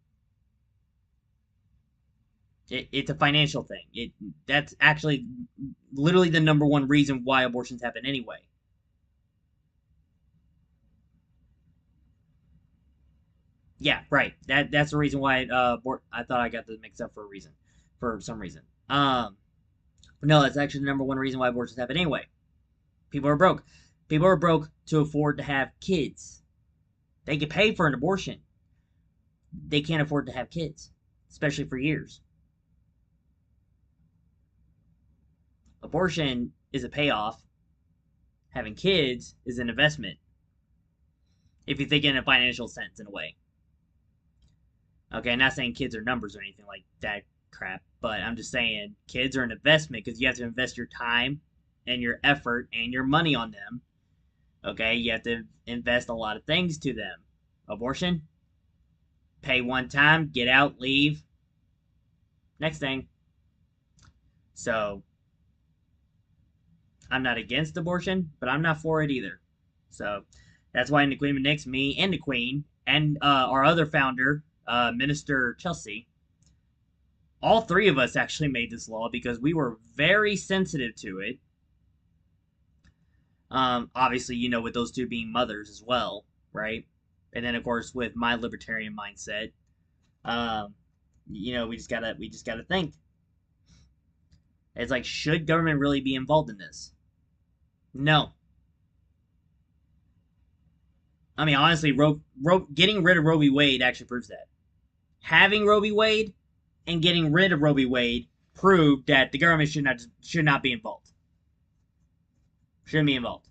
It's a financial thing. That's actually literally the number one reason why abortions happen anyway. Yeah, right. That's the reason why I thought I got this mixed up for a reason, for some reason. No, that's actually the number one reason why abortions happen anyway. People are broke. People are broke to afford to have kids. They can pay for an abortion. They can't afford to have kids, especially for years. Abortion is a payoff. Having kids is an investment. If you think in a financial sense, in a way. Okay, I'm not saying kids are numbers or anything like that crap, but I'm just saying kids are an investment because you have to invest your time and your effort and your money on them. Okay, you have to invest a lot of things to them. Abortion, pay one time, get out, leave. Next thing. So, I'm not against abortion, but I'm not for it either. So, that's why in the Queendom of Nyx, me and the Queen and our other founder, Minister Chelsea, all three of us actually made this law because we were very sensitive to it. Obviously, with those two being mothers as well, right? And then, of course, with my libertarian mindset, um, we just gotta think. It's like, should government really be involved in this? No. I mean, honestly, getting rid of Roe v. Wade actually proves that. Having Roe v. Wade and getting rid of Roe v. Wade proved that the government should not be involved. Shouldn't be involved.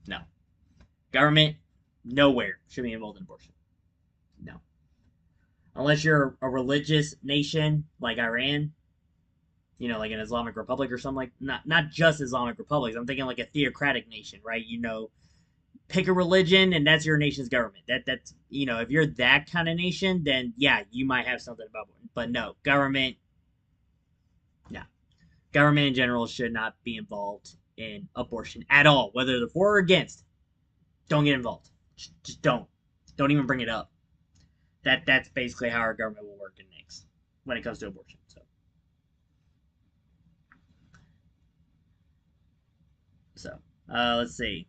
No. Government, nowhere should be involved in abortion. No. Unless you're a religious nation like Iran, like an Islamic Republic or something, like not just Islamic republics. I'm thinking like a theocratic nation, right? Pick a religion and that's your nation's government. That's if you're that kind of nation, then yeah, you might have something about it. But no, government, no. Government in general should not be involved in abortion at all, whether they're for or against. Don't get involved. Just don't. Don't even bring it up. That's basically how our government will work in Nyx when it comes to abortion. So let's see.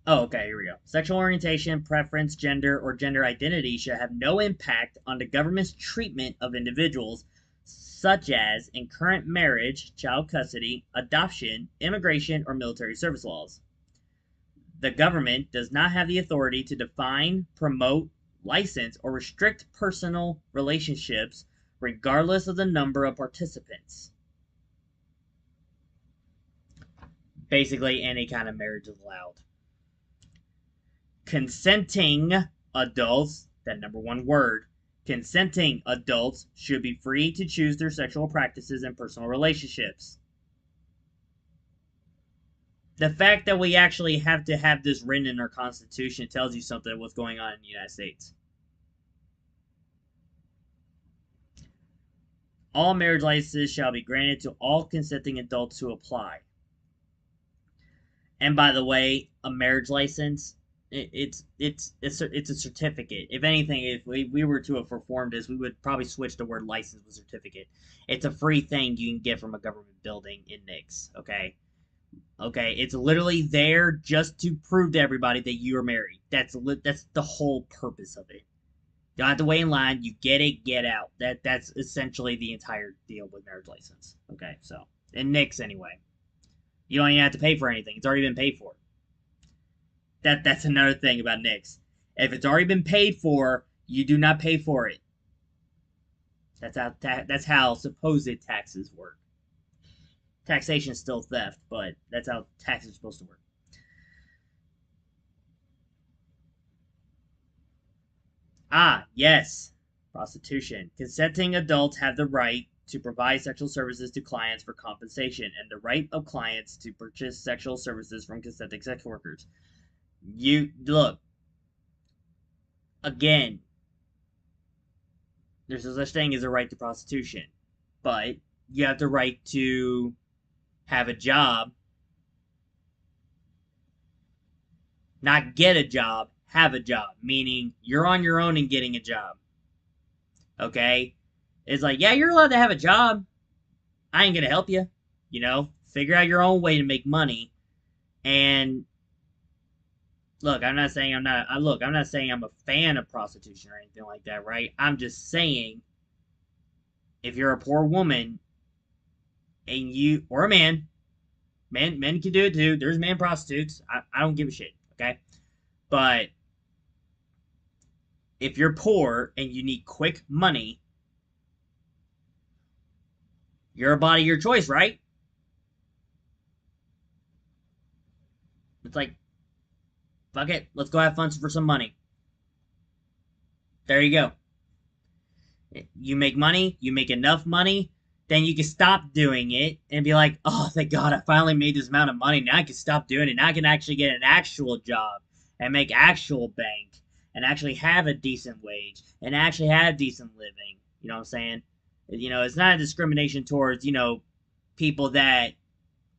Oh, okay, here we go. Sexual orientation, preference, gender, or gender identity should have no impact on the government's treatment of individuals, such as in current marriage, child custody, adoption, immigration, or military service laws. The government does not have the authority to define, promote, license, or restrict personal relationships, regardless of the number of participants. Basically, any kind of marriage is allowed. Consenting adults, that number one word, consenting adults should be free to choose their sexual practices and personal relationships. The fact that we actually have to have this written in our Constitution tells you something of what's going on in the United States. All marriage licenses shall be granted to all consenting adults who apply. And by the way, a marriage license, it's a certificate. If anything, if we were to have performed this, we would probably switch the word license with certificate. It's a free thing you can get from a government building in Nyx. Okay, it's literally there just to prove to everybody that you're married. That's the whole purpose of it. You don't have to wait in line. You get it, get out. That's essentially the entire deal with marriage license. Okay, so in Nyx anyway, you don't even have to pay for anything. It's already been paid for. That's another thing about Nyx. If it's already been paid for, you do not pay for it. That's how supposed taxes work. Taxation is still theft, but that's how taxes are supposed to work. Ah, yes. Prostitution. Consenting adults have the right to provide sexual services to clients for compensation, and the right of clients to purchase sexual services from consenting sex workers. You look again. There's no such thing as a right to prostitution, but you have the right to have a job, not get a job, have a job, meaning you're on your own and getting a job. Okay? It's like, yeah, you're allowed to have a job. I ain't gonna help you. Figure out your own way to make money. And look, I'm not saying I'm not. Look, I'm not saying I'm a fan of prostitution or anything like that, right? I'm just saying, if you're a poor woman and you or a man, men can do it too. There's man prostitutes. I don't give a shit. Okay, but if you're poor and you need quick money, you're a body your choice, right? It's like, fuck it, let's go have fun for some money. There you go. You make money, you make enough money, then you can stop doing it and be like, oh, thank God, I finally made this amount of money. Now I can stop doing it. Now I can actually get an actual job and make actual bank and actually have a decent wage and actually have decent living. You know what I'm saying? It's not a discrimination towards, people that,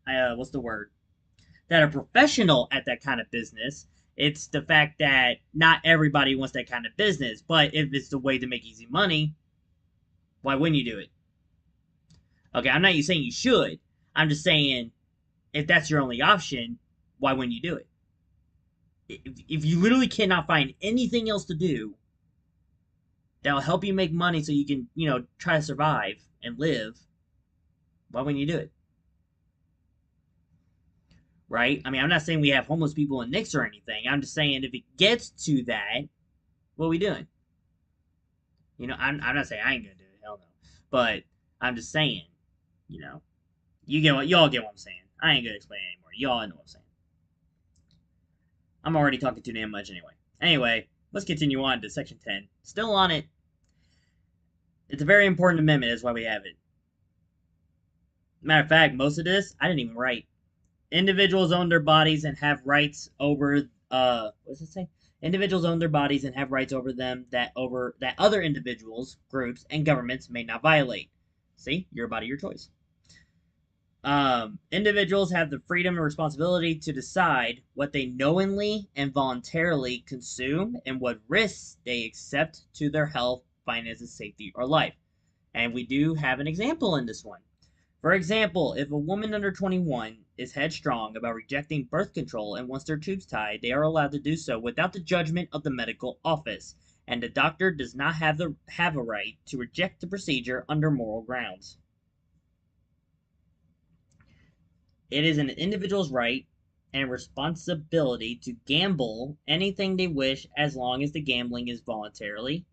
what's the word? That are professional at that kind of business. It's the fact that not everybody wants that kind of business, but if it's the way to make easy money, why wouldn't you do it? Okay, I'm not saying you should. I'm just saying if that's your only option, why wouldn't you do it? If you literally cannot find anything else to do that'll help you make money so you can, try to survive and live, why wouldn't you do it? Right? I mean, I'm not saying we have homeless people in Nyx or anything. I'm just saying if it gets to that, what are we doing? I'm not saying I ain't gonna do it. Hell no. But I'm just saying, y'all get what I'm saying. I ain't gonna explain it anymore. Y'all know what I'm saying. I'm already talking too damn much anyway. Anyway, let's continue on to section 10. Still on it. It's a very important amendment, that's why we have it. Matter of fact, most of this I didn't even write. Individuals own their bodies and have rights over what does it say? Individuals own their bodies and have rights over them that other individuals, groups, and governments may not violate. See, your body, your choice. Individuals have the freedom and responsibility to decide what they knowingly and voluntarily consume and what risks they accept to their health, finances, safety, or life. And we do have an example in this one. For example, if a woman under 21 is headstrong about rejecting birth control and wants their tubes tied, they are allowed to do so without the judgment of the medical office, and the doctor does not have a right to reject the procedure under moral grounds. It is an individual's right and responsibility to gamble anything they wish as long as the gambling is voluntary,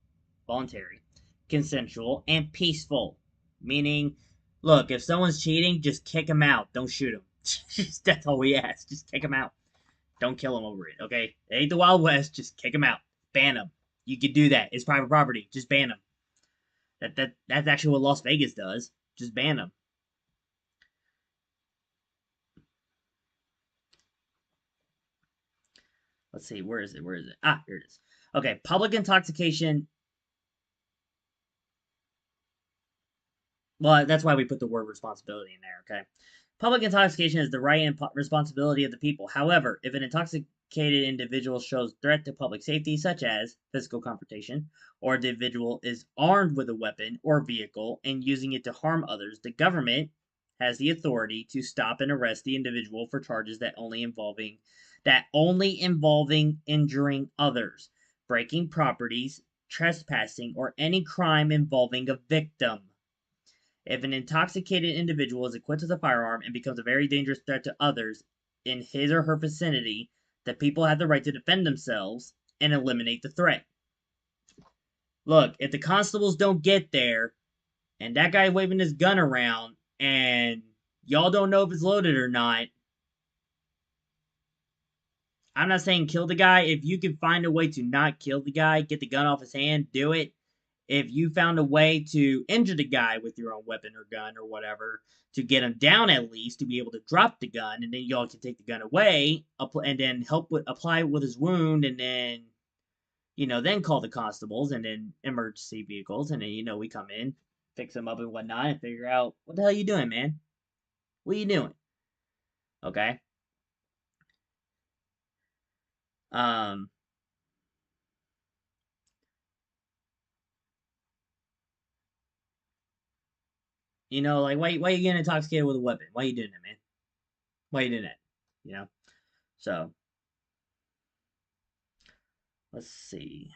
consensual, and peaceful. Meaning, look, if someone's cheating, just kick them out. Don't shoot them. That's all we ask. Just kick them out. Don't kill them over it, okay? It ain't the Wild West. Just kick them out. Ban them. You can do that. It's private property. Just ban them. That's actually what Las Vegas does. Just ban them. Let's see. Where is it? Ah, here it is. Okay. Public intoxication. Well, that's why we put the word responsibility in there, okay? Public intoxication is the right and responsibility of the people. However, if an intoxicated individual shows threat to public safety, such as physical confrontation, or the individual is armed with a weapon or vehicle and using it to harm others, the government has the authority to stop and arrest the individual for charges that only involving injuring others, breaking properties, trespassing, or any crime involving a victim. If an intoxicated individual is equipped with a firearm and becomes a very dangerous threat to others in his or her vicinity, the people have the right to defend themselves and eliminate the threat. Look, if the constables don't get there and that guy waving his gun around and y'all don't know if it's loaded or not, I'm not saying kill the guy. If you can find a way to not kill the guy, get the gun off his hand, do it. if you found a way to injure the guy with your own weapon or gun or whatever, to get him down at least, to be able to drop the gun, and then y'all can take the gun away, and then apply it with his wound, and then, then call the constables, and then emergency vehicles, and then, we come in, fix him up and whatnot, and figure out, what the hell you doing, man? What are you doing? Okay? Um, like, why you getting intoxicated with a weapon? Why you doing that, man? Why you doing that? You know? So, let's see.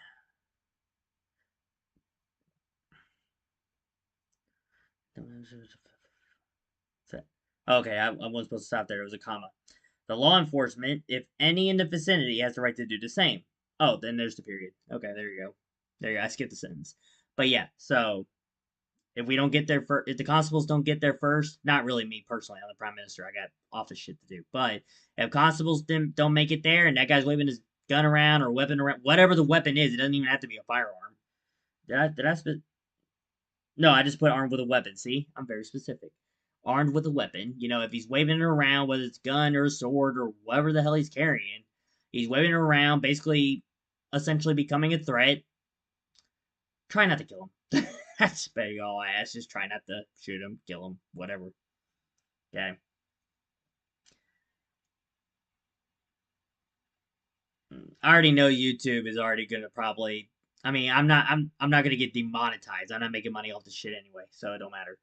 Okay, I wasn't supposed to stop there. It was a comma. The law enforcement, if any in the vicinity, has the right to do the same. Oh, then there's the period. Okay, there you go. There you go. I skipped the sentence. But yeah, so if we don't get there first, if the constables don't get there first, not really me personally, I'm the prime minister. I got office shit to do. But if constables don't make it there, and that guy's waving his gun around or weapon around, whatever the weapon is, it doesn't even have to be a firearm. Did I No, I just put armed with a weapon. See, I'm very specific. Armed with a weapon. If he's waving it around, whether it's a gun or a sword or whatever the hell he's carrying, he's waving it around, basically, essentially becoming a threat. Try not to kill him. That's about all I ask. Just try not to shoot him, kill him, whatever. Okay. I already know YouTube is already gonna probably. I mean, I'm not gonna get demonetized. I'm not making money off this shit anyway, so it don't matter.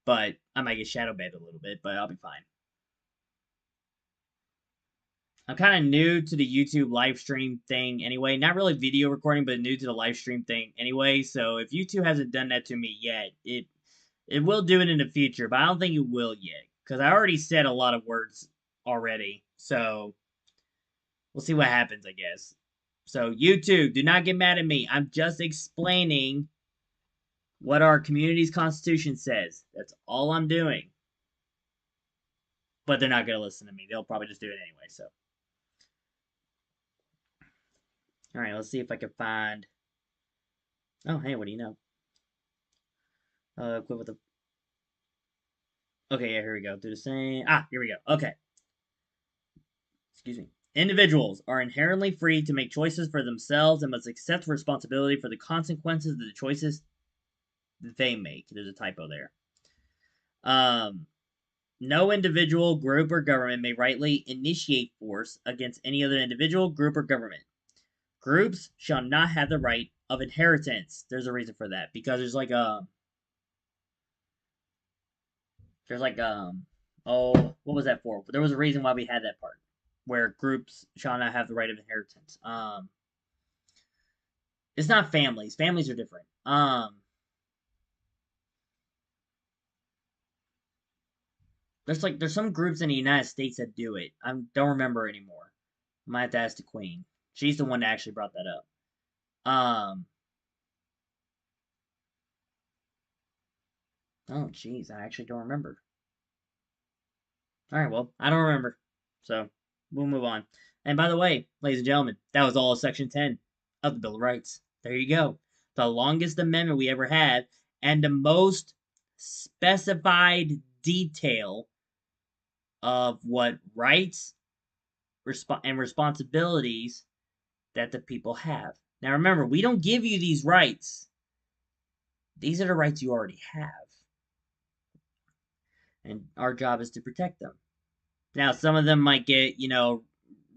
But I might get shadow banned a little bit, but I'll be fine. I'm kind of new to the YouTube live stream thing anyway. Not really video recording, but new to the live stream thing anyway. So if YouTube hasn't done that to me yet, it will do it in the future, but I don't think it will yet because I already said a lot of words already. So we'll see what happens, I guess. So YouTube, do not get mad at me. I'm just explaining what our community's constitution says. That's all I'm doing. But they're not gonna listen to me. They'll probably just do it anyway. So. All right, let's see if I can find. Oh, hey, what do you know? Quit with the. Okay, yeah, here we go. Do the same. Here we go. Okay. Excuse me. Individuals are inherently free to make choices for themselves and must accept responsibility for the consequences of the choices they make. There's a typo there. No individual, group, or government may rightly initiate force against any other individual, group, or government. Groups shall not have the right of inheritance. There's a reason for that because there's like what was that for? There was a reason why we had that part where groups shall not have the right of inheritance. It's not families. Families are different. There's some groups in the United States that do it. I don't remember anymore. I might have to ask the Queen. She's the one that actually brought that up. Oh, jeez, I actually don't remember. All right, well, I don't remember. So, we'll move on. And by the way, ladies and gentlemen, that was all of Section 10 of the Bill of Rights. There you go. The longest amendment we ever had, and the most specified detail of what rights and responsibilities that the people have. Now remember, we don't give you these rights. These are the rights you already have. And our job is to protect them. Now, some of them might get,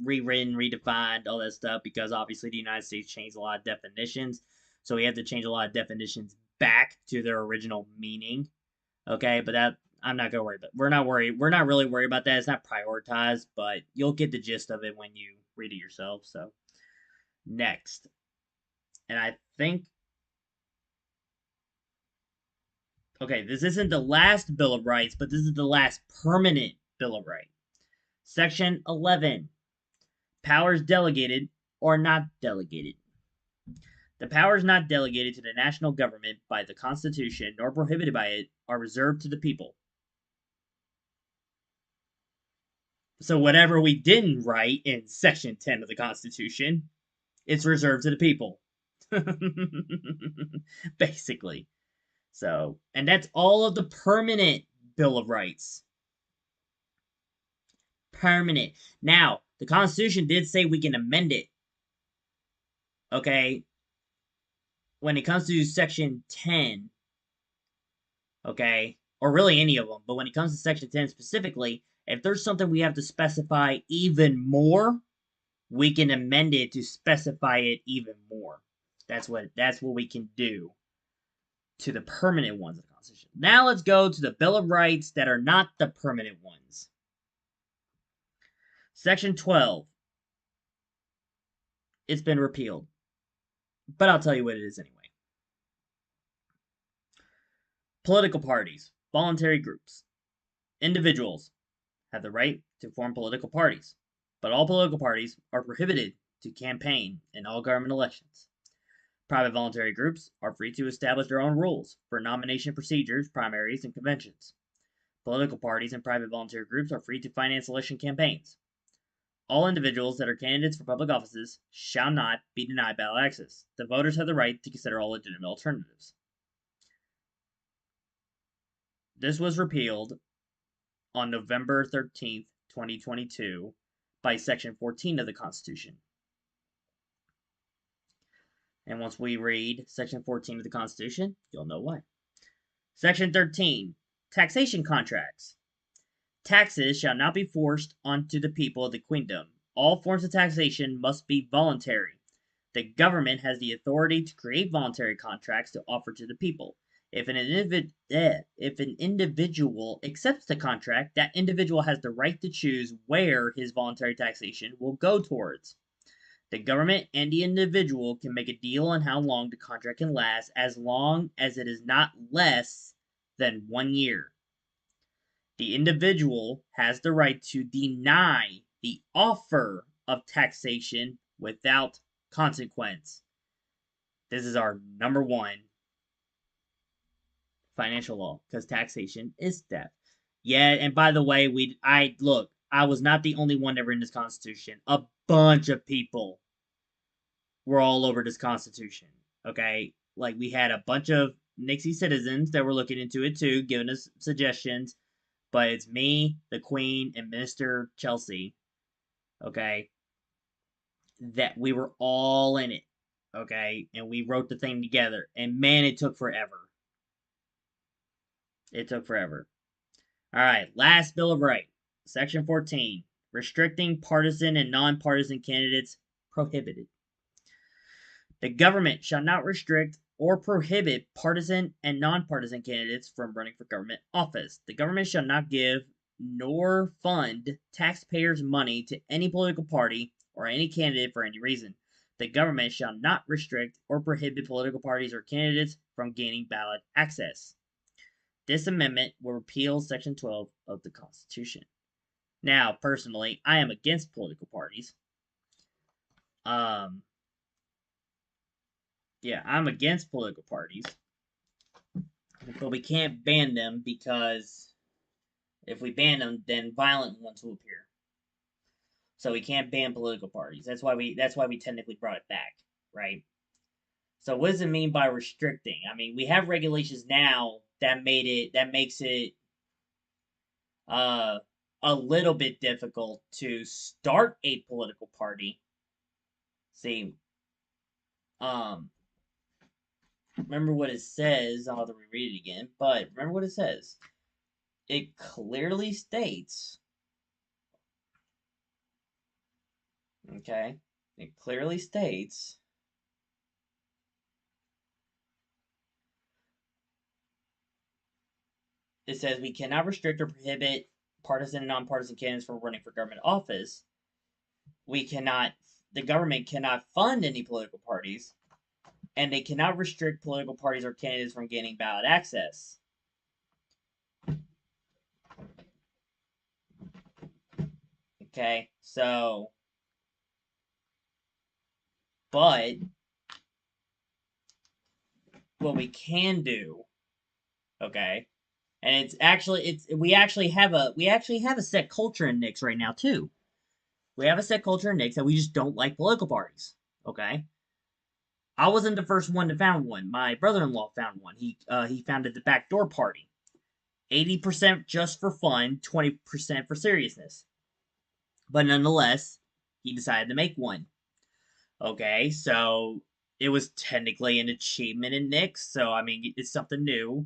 rewritten, redefined, all that stuff, because obviously the United States changed a lot of definitions. So we have to change a lot of definitions back to their original meaning. Okay, but that I'm not gonna worry about. We're not worried. We're not really worried about that. It's not prioritized, but you'll get the gist of it when you read it yourself. So next, and I think okay, this isn't the last Bill of Rights, but this is the last permanent Bill of Rights. Section 11. Powers delegated or not delegated. The powers not delegated to the national government by the Constitution nor prohibited by it are reserved to the people. So whatever we didn't write in Section 10 of the Constitution, it's reserved to the people. Basically. So, and that's all of the permanent Bill of Rights. Permanent. Now, the Constitution did say we can amend it. Okay? When it comes to Section 10, okay? Or really any of them, but when it comes to Section 10 specifically, if there's something we have to specify even more, we can amend it to specify it even more. That's what we can do to the permanent ones of the Constitution. Now let's go to the Bill of Rights that are not the permanent ones. Section 12. It's been repealed. But I'll tell you what it is anyway. Political parties, voluntary groups, individuals have the right to form political parties, but all political parties are prohibited to campaign in all government elections. Private voluntary groups are free to establish their own rules for nomination procedures, primaries, and conventions. Political parties and private volunteer groups are free to finance election campaigns. All individuals that are candidates for public offices shall not be denied ballot access. The voters have the right to consider all legitimate alternatives. This was repealed on November 13th, 2022, by Section 14 of the Constitution. And once we read Section 14 of the Constitution, you'll know why. Section 13, taxation contracts. Taxes shall not be forced onto the people of the Queendom. All forms of taxation must be voluntary. The government has the authority to create voluntary contracts to offer to the people. If an individual accepts the contract, that individual has the right to choose where his voluntary taxation will go towards. The government and the individual can make a deal on how long the contract can last, as long as it is not less than 1 year. The individual has the right to deny the offer of taxation without consequence. This is our number one financial law, because taxation is theft. Yeah, and by the way, I was not the only one ever in this Constitution. A bunch of people were all over this Constitution. Okay, like we had a bunch of Nyxi citizens that were looking into it too, giving us suggestions. But it's me, the Queen, and Minister Chelsea. Okay, that we were all in it. Okay, and we wrote the thing together. And man, it took forever. It took forever. All right, last Bill of Rights, Section 14, restricting partisan and nonpartisan candidates prohibited. The government shall not restrict or prohibit partisan and nonpartisan candidates from running for government office. The government shall not give nor fund taxpayers' money to any political party or any candidate for any reason. The government shall not restrict or prohibit political parties or candidates from gaining ballot access. This amendment will repeal Section 12 of the Constitution. Now, personally, I am against political parties. Yeah, I'm against political parties. But we can't ban them because if we ban them, then violent ones will appear. So we can't ban political parties. That's why we technically brought it back, right? So what does it mean by restricting? I mean, we have regulations now that makes it a little bit difficult to start a political party. See, remember what it says. I'll have to reread it again, but remember what it says. It clearly states, okay, it clearly states it says we cannot restrict or prohibit partisan and nonpartisan candidates from running for government office. The government cannot fund any political parties, and they cannot restrict political parties or candidates from gaining ballot access. Okay, so, but what we can do, okay, and we actually have a set culture in Nyx right now too. We have a set culture in Nyx that we just don't like political parties. Okay, I wasn't the first one to found one. My brother-in-law found one. He founded the Backdoor Party. 80% just for fun, 20% for seriousness. But nonetheless, he decided to make one. Okay, so it was technically an achievement in Nyx, so I mean, it's something new.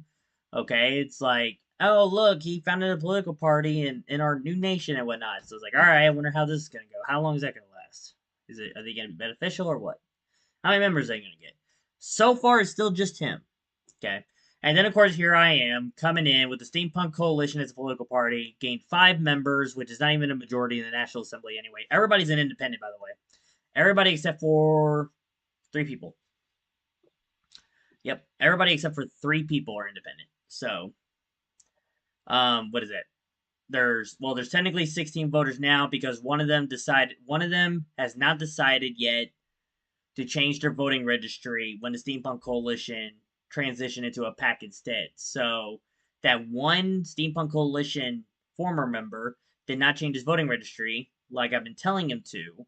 Okay, it's like, oh, look, he founded a political party in our new nation and whatnot. So it's like, all right, I wonder how this is going to go. How long is that going to last? Are they going to be beneficial or what? How many members are they going to get? So far, it's still just him. Okay. And then, of course, here I am coming in with the Steampunk Coalition as a political party, gained 5 members, which is not even a majority in the National Assembly anyway. Everybody's an independent, by the way. Everybody except for 3 people. Yep. Everybody except for 3 people are independent. So, what is it? There's technically 16 voters now because one of them has not decided yet to change their voting registry when the Steampunk Coalition transitioned into a pack instead. So that one Steampunk Coalition former member did not change his voting registry like I've been telling him to.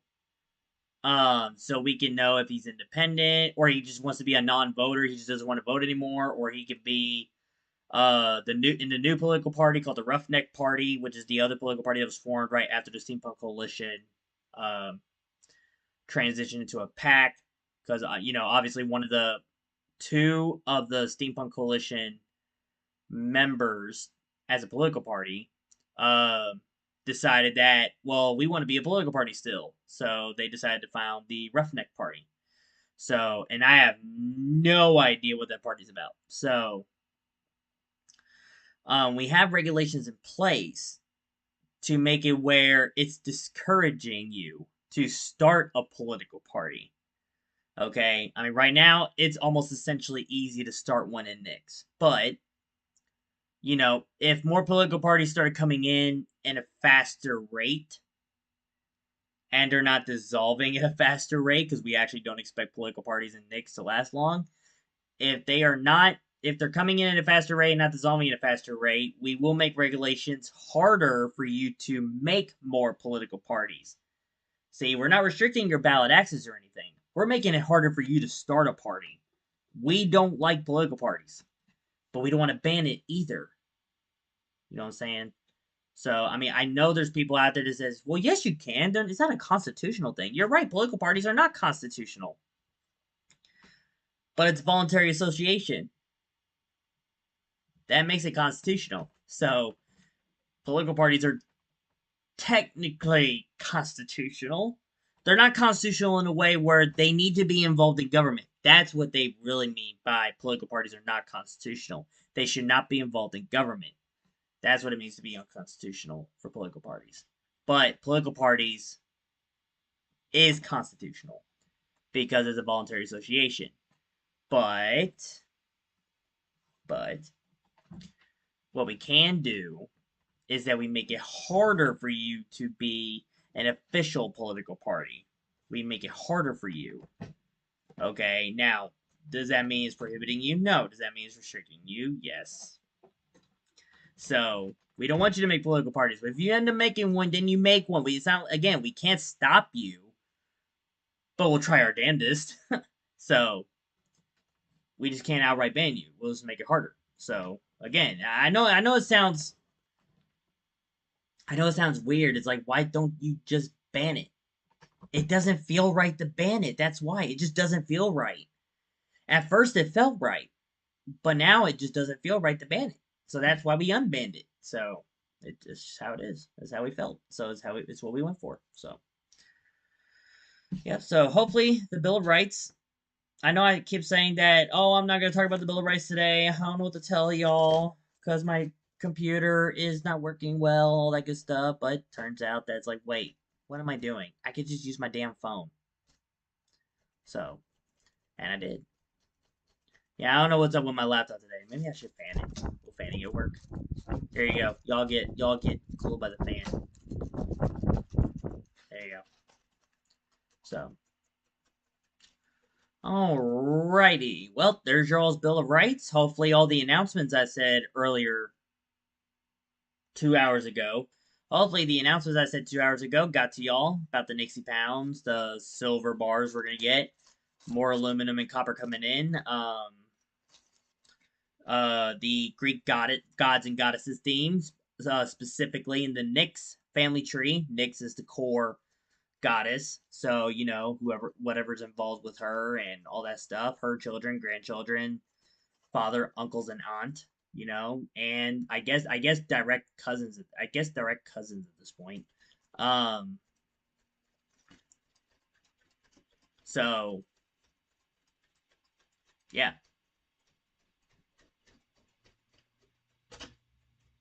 So we can know if he's independent or he just wants to be a non-voter. He just doesn't want to vote anymore, or he could be the new political party called the Roughneck Party, which is the other political party that was formed right after the Steampunk Coalition um, transitioned into a pack. Because obviously one of the 2 of the Steampunk Coalition members as a political party uh, decided that, well, we want to be a political party still. So they decided to found the Roughneck Party. So, and I have no idea what that party's about. So, we have regulations in place to make it where it's discouraging you to start a political party. Okay, I mean, right now it's almost essentially easy to start one in Nyx, but if more political parties started coming in a faster rate, and they're not dissolving at a faster rate, because we actually don't expect political parties in Nyx to last long. If they're coming in at a faster rate and not dissolving at a faster rate, we will make regulations harder for you to make more political parties. See, we're not restricting your ballot access or anything. We're making it harder for you to start a party. We don't like political parties, but we don't want to ban it either. You know what I'm saying? So, I mean, I know there's people out there that says, well, yes, you can. It's not a constitutional thing. You're right. Political parties are not constitutional. But it's voluntary association. That makes it constitutional. So, political parties are technically constitutional. They're not constitutional in a way where they need to be involved in government. That's what they really mean by political parties are not constitutional. They should not be involved in government. That's what it means to be unconstitutional for political parties. But political parties is constitutional because it's a voluntary association. But what we can do is that we make it harder for you to be an official political party. We make it harder for you. Okay, now, does that mean it's prohibiting you? No. Does that mean it's restricting you? Yes. So, we don't want you to make political parties, but if you end up making one, then you make one. Again, we can't stop you, but we'll try our damnedest. So, we just can't outright ban you. We'll just make it harder. So, again, I know it sounds weird. It's like, why don't you just ban it? It doesn't feel right to ban it. That's why. It just doesn't feel right. At first it felt right, but now it just doesn't feel right to ban it. So that's why we unbanned it. So it's just how it is. That's how we felt. So it's what we went for. So yeah. So hopefully the Bill of Rights. I know I keep saying that. Oh, I'm not gonna talk about the Bill of Rights today. I don't know what to tell y'all because my computer is not working well, all that good stuff. But turns out that it's like, wait, what am I doing? I could just use my damn phone. So, and I did. Yeah, I don't know what's up with my laptop today. Maybe I should fan it. Will fanning it work? Here you go. Y'all get cooled by the fan. There you go. So, alrighty. Well, there's your all's Bill of Rights. Hopefully, all the announcements I said earlier 2 hours ago. Hopefully, the announcements I said 2 hours ago got to y'all about the Nyxi pounds, the silver bars we're gonna get. more aluminum and copper coming in. The Greek gods and goddesses themes, specifically in the Nyx family tree. Nyx is the core goddess, so you know whatever's involved with her and all that stuff, her children, grandchildren, father, uncles, and aunt. You know, and I guess direct cousins. I guess direct cousins at this point. Um, so yeah,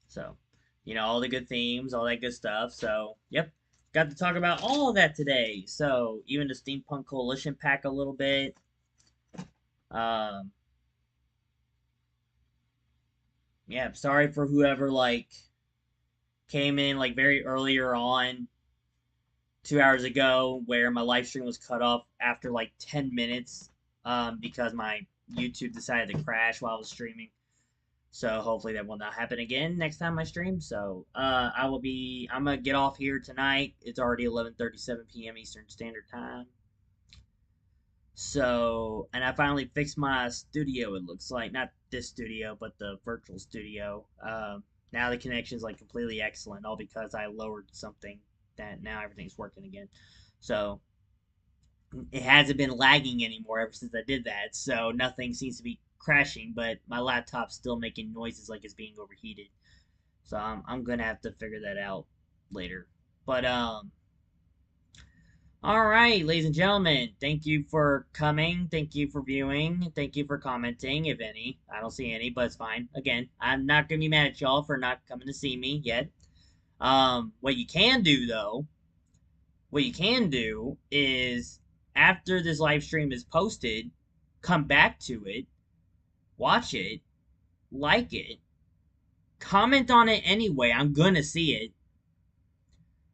so you know all the good themes, all that good stuff. So yep, got to talk about all of that today. So even the Steampunk Coalition pack a little bit. Um, yeah, sorry for whoever like came in like very earlier on 2 hours ago where my live stream was cut off after like 10 minutes because my YouTube decided to crash while I was streaming. So hopefully that will not happen again next time I stream. So I'm gonna get off here tonight. It's already 11:37 p.m. Eastern Standard Time. So, and I finally fixed my studio. It looks like not this studio, but the virtual studio. Now the connection is like completely excellent, all because I lowered something that now everything's working again. So it hasn't been lagging anymore ever since I did that. So nothing seems to be crashing, but my laptop's still making noises like it's being overheated. So I'm gonna have to figure that out later. But all right, ladies and gentlemen, thank you for coming. Thank you for viewing. Thank you for commenting, if any. I don't see any, but it's fine. Again, I'm not gonna be mad at y'all for not coming to see me yet. What you can do though, what you can do is after this live stream is posted, come back to it, watch it, like it, comment on it anyway. I'm gonna see it.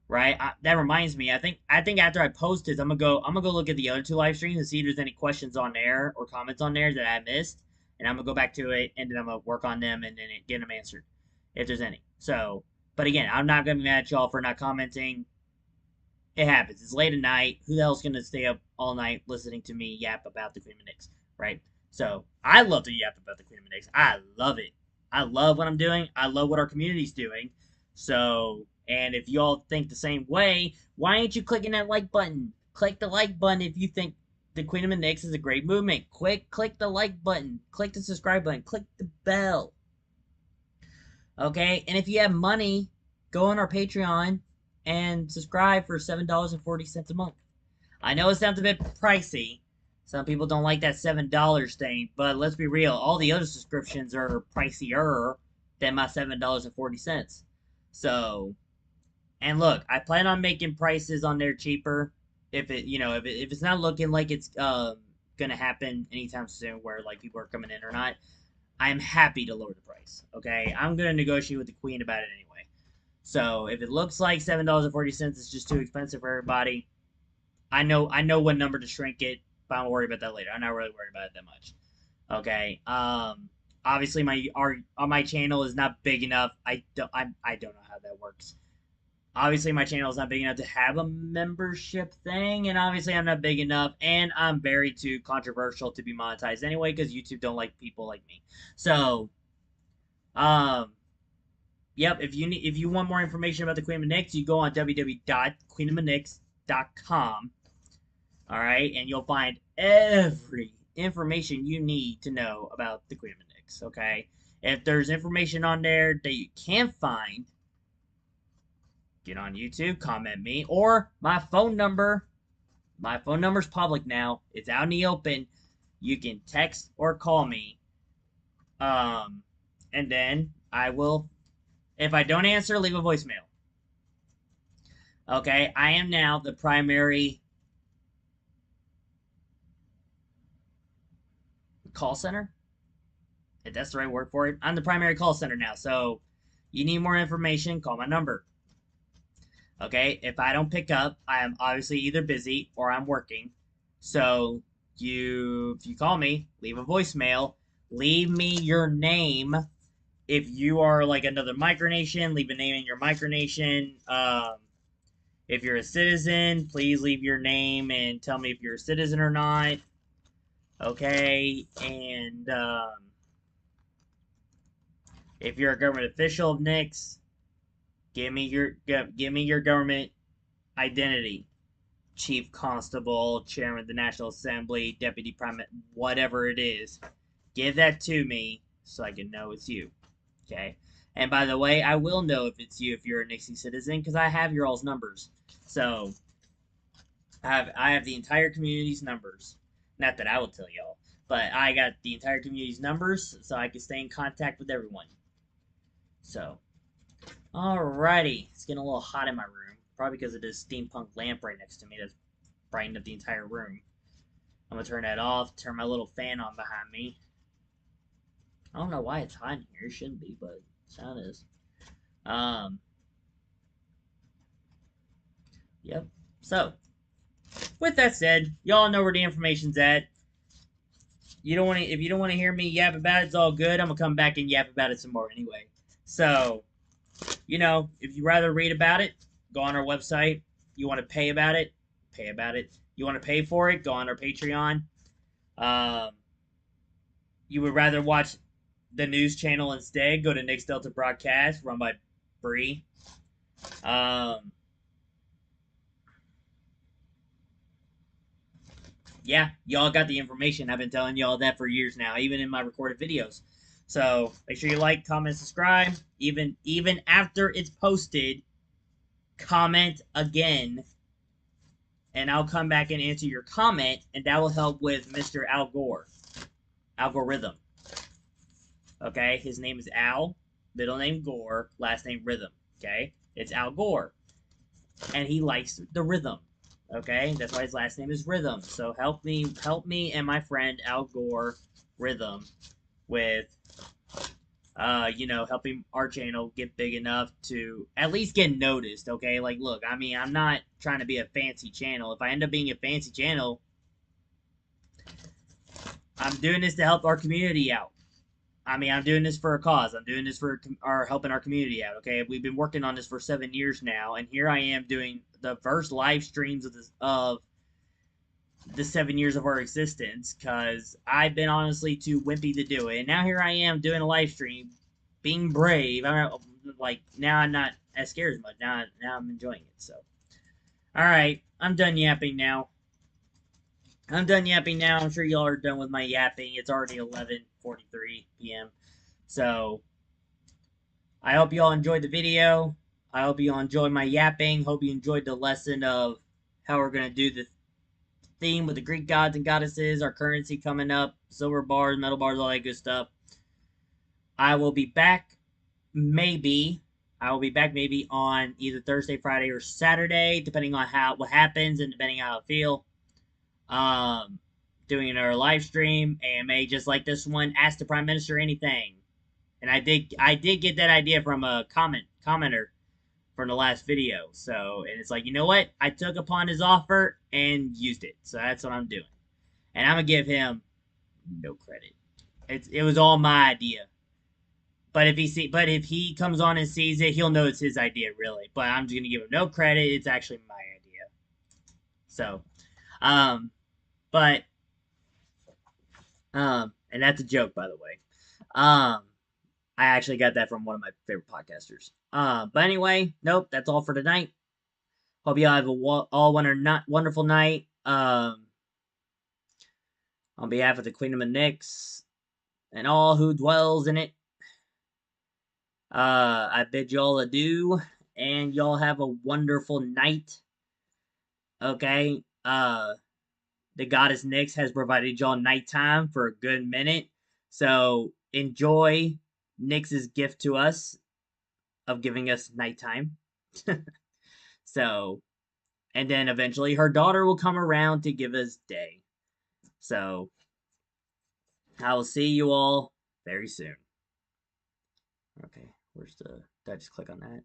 Right. That reminds me. I think after I post this, I'm gonna go look at the other two live streams and see if there's any questions on there or comments on there that I missed, and I'm gonna go back to it and then I'm gonna work on them and then get them answered if there's any. So, but again, I'm not gonna be mad at y'all for not commenting. It happens. It's late at night. Who the hell's gonna stay up all night listening to me yap about the Queen of Nyx, right? So I love to yap about the Queen of Nyx. I love it. I love what I'm doing. I love what our community's doing. So, and if y'all think the same way, why ain't you clicking that like button? Click the like button if you think the Queen of Nyx is a great movement. Click the like button. Click the subscribe button. Click the bell. Okay, and if you have money, go on our Patreon and subscribe for $7.40 a month. I know it sounds a bit pricey. Some people don't like that $7 thing, but let's be real. All the other subscriptions are pricier than my $7.40. So, and look, I plan on making prices on there cheaper. If it, you know, if it's not looking like it's gonna happen anytime soon, where like people are coming in or not, I'm happy to lower the price. Okay, I'm gonna negotiate with the queen about it anyway. So if it looks like $7.40 is just too expensive for everybody, I know what number to shrink it, but I'll worry about that later. I'm not really worried about it that much. Okay. Obviously my channel is not big enough. I don't know how that works. Obviously my channel is not big enough to have a membership thing, and obviously I'm not big enough, and I'm very too controversial to be monetized anyway because YouTube don't like people like me. So, um, yep. If you want more information about the Queen of Nyx, you go on www.queenofnyx.com. All right, and you'll find every information you need to know about the Queen of Nyx. Okay, if there's information on there that you can't find, get on YouTube, comment me, or my phone number. My phone number's public now. It's out in the open. You can text or call me. Um, and then I will, if I don't answer, leave a voicemail. Okay, I am now the primary call center. If that's the right word for it. I'm the primary call center now. So you need more information, call my number. Okay, if I don't pick up, I am obviously either busy or I'm working. So if you call me, leave a voicemail, leave me your name. If you are like another micronation, leave a name in your micronation. If you're a citizen, please leave your name and tell me if you're a citizen or not. Okay, and if you're a government official of Nyx, give me your government identity. Chief Constable, Chairman of the National Assembly, Deputy Prime, whatever it is. Give that to me so I can know it's you. Okay? And by the way, I will know if it's you if you're a Nyxi citizen because I have your all's numbers. So I have the entire community's numbers. Not that I will tell y'all, but I got the entire community's numbers so I can stay in contact with everyone. So, alrighty. It's getting a little hot in my room. Probably because of this steampunk lamp right next to me that's brightened up the entire room. I'm gonna turn that off, turn my little fan on behind me. I don't know why it's hot in here. It shouldn't be, but it's how it is. Um, yep. So, with that said, y'all know where the information's at. You don't want to, if you don't want to hear me yap about it, it's all good. I'm gonna come back and yap about it some more anyway. So, if you rather read about it, go on our website. You want to pay about it, pay about it. You want to pay for it, go on our Patreon. Um, you would rather watch the news channel instead, go to Nyx Delta Broadcast, run by Bree. Yeah, y'all got the information. I've been telling y'all that for years now, even in my recorded videos. So make sure you like, comment, subscribe. Even after it's posted, comment again, and I'll come back and answer your comment, and that will help with Mr. Al Gore. Algorithm. Okay, his name is Al, middle name Gore, last name Rhythm. Okay, it's Al Gore, and he likes the rhythm. Okay, that's why his last name is Rhythm. So help me, and my friend Al Gore, Rhythm, with helping our channel get big enough to at least get noticed. Okay, like look, I mean, I'm not trying to be a fancy channel. If I end up being a fancy channel, I'm doing this to help our community out. I mean, I'm doing this for a cause. I'm doing this for our helping our community out. Okay, we've been working on this for 7 years now, and here I am doing the first live streams of the 7 years of our existence because I've been honestly too wimpy to do it. And now here I am doing a live stream, being brave. I'm like now I'm not as scared as much. Now I'm enjoying it. So, all right, I'm done yapping now. I'm sure y'all are done with my yapping. It's already 11:43 p.m. So, I hope y'all enjoyed the video. I hope you all enjoyed my yapping. Hope you enjoyed the lesson of how we're gonna do the theme with the Greek gods and goddesses, our currency coming up, silver bars, metal bars, all that good stuff. I will be back maybe. I will be back maybe on either Thursday, Friday, or Saturday, depending on what happens and depending on how I feel. Doing another live stream, AMA just like this one. Ask the Prime Minister anything. And I did get that idea from a commenter from the last video. So, and it's like, you know what? I took upon his offer and used it. So that's what I'm doing. And I'm gonna give him no credit. It was all my idea. But if he comes on and sees it, he'll know it's his idea, really. But I'm just gonna give him no credit. It's actually my idea. So, but and that's a joke, by the way. I actually got that from one of my favorite podcasters. But anyway, nope, that's all for tonight. Hope you all have a wonderful night. On behalf of the Queendom of Nyx and all who dwells in it, I bid y'all adieu, and y'all have a wonderful night. Okay, the goddess Nyx has provided y'all nighttime for a good minute, so enjoy Nyx's gift to us of giving us nighttime. So, and then eventually her daughter will come around to give us day. So, I will see you all very soon. Okay, did I just click on that?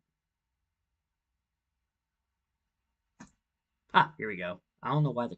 Ah, here we go. I don't know why the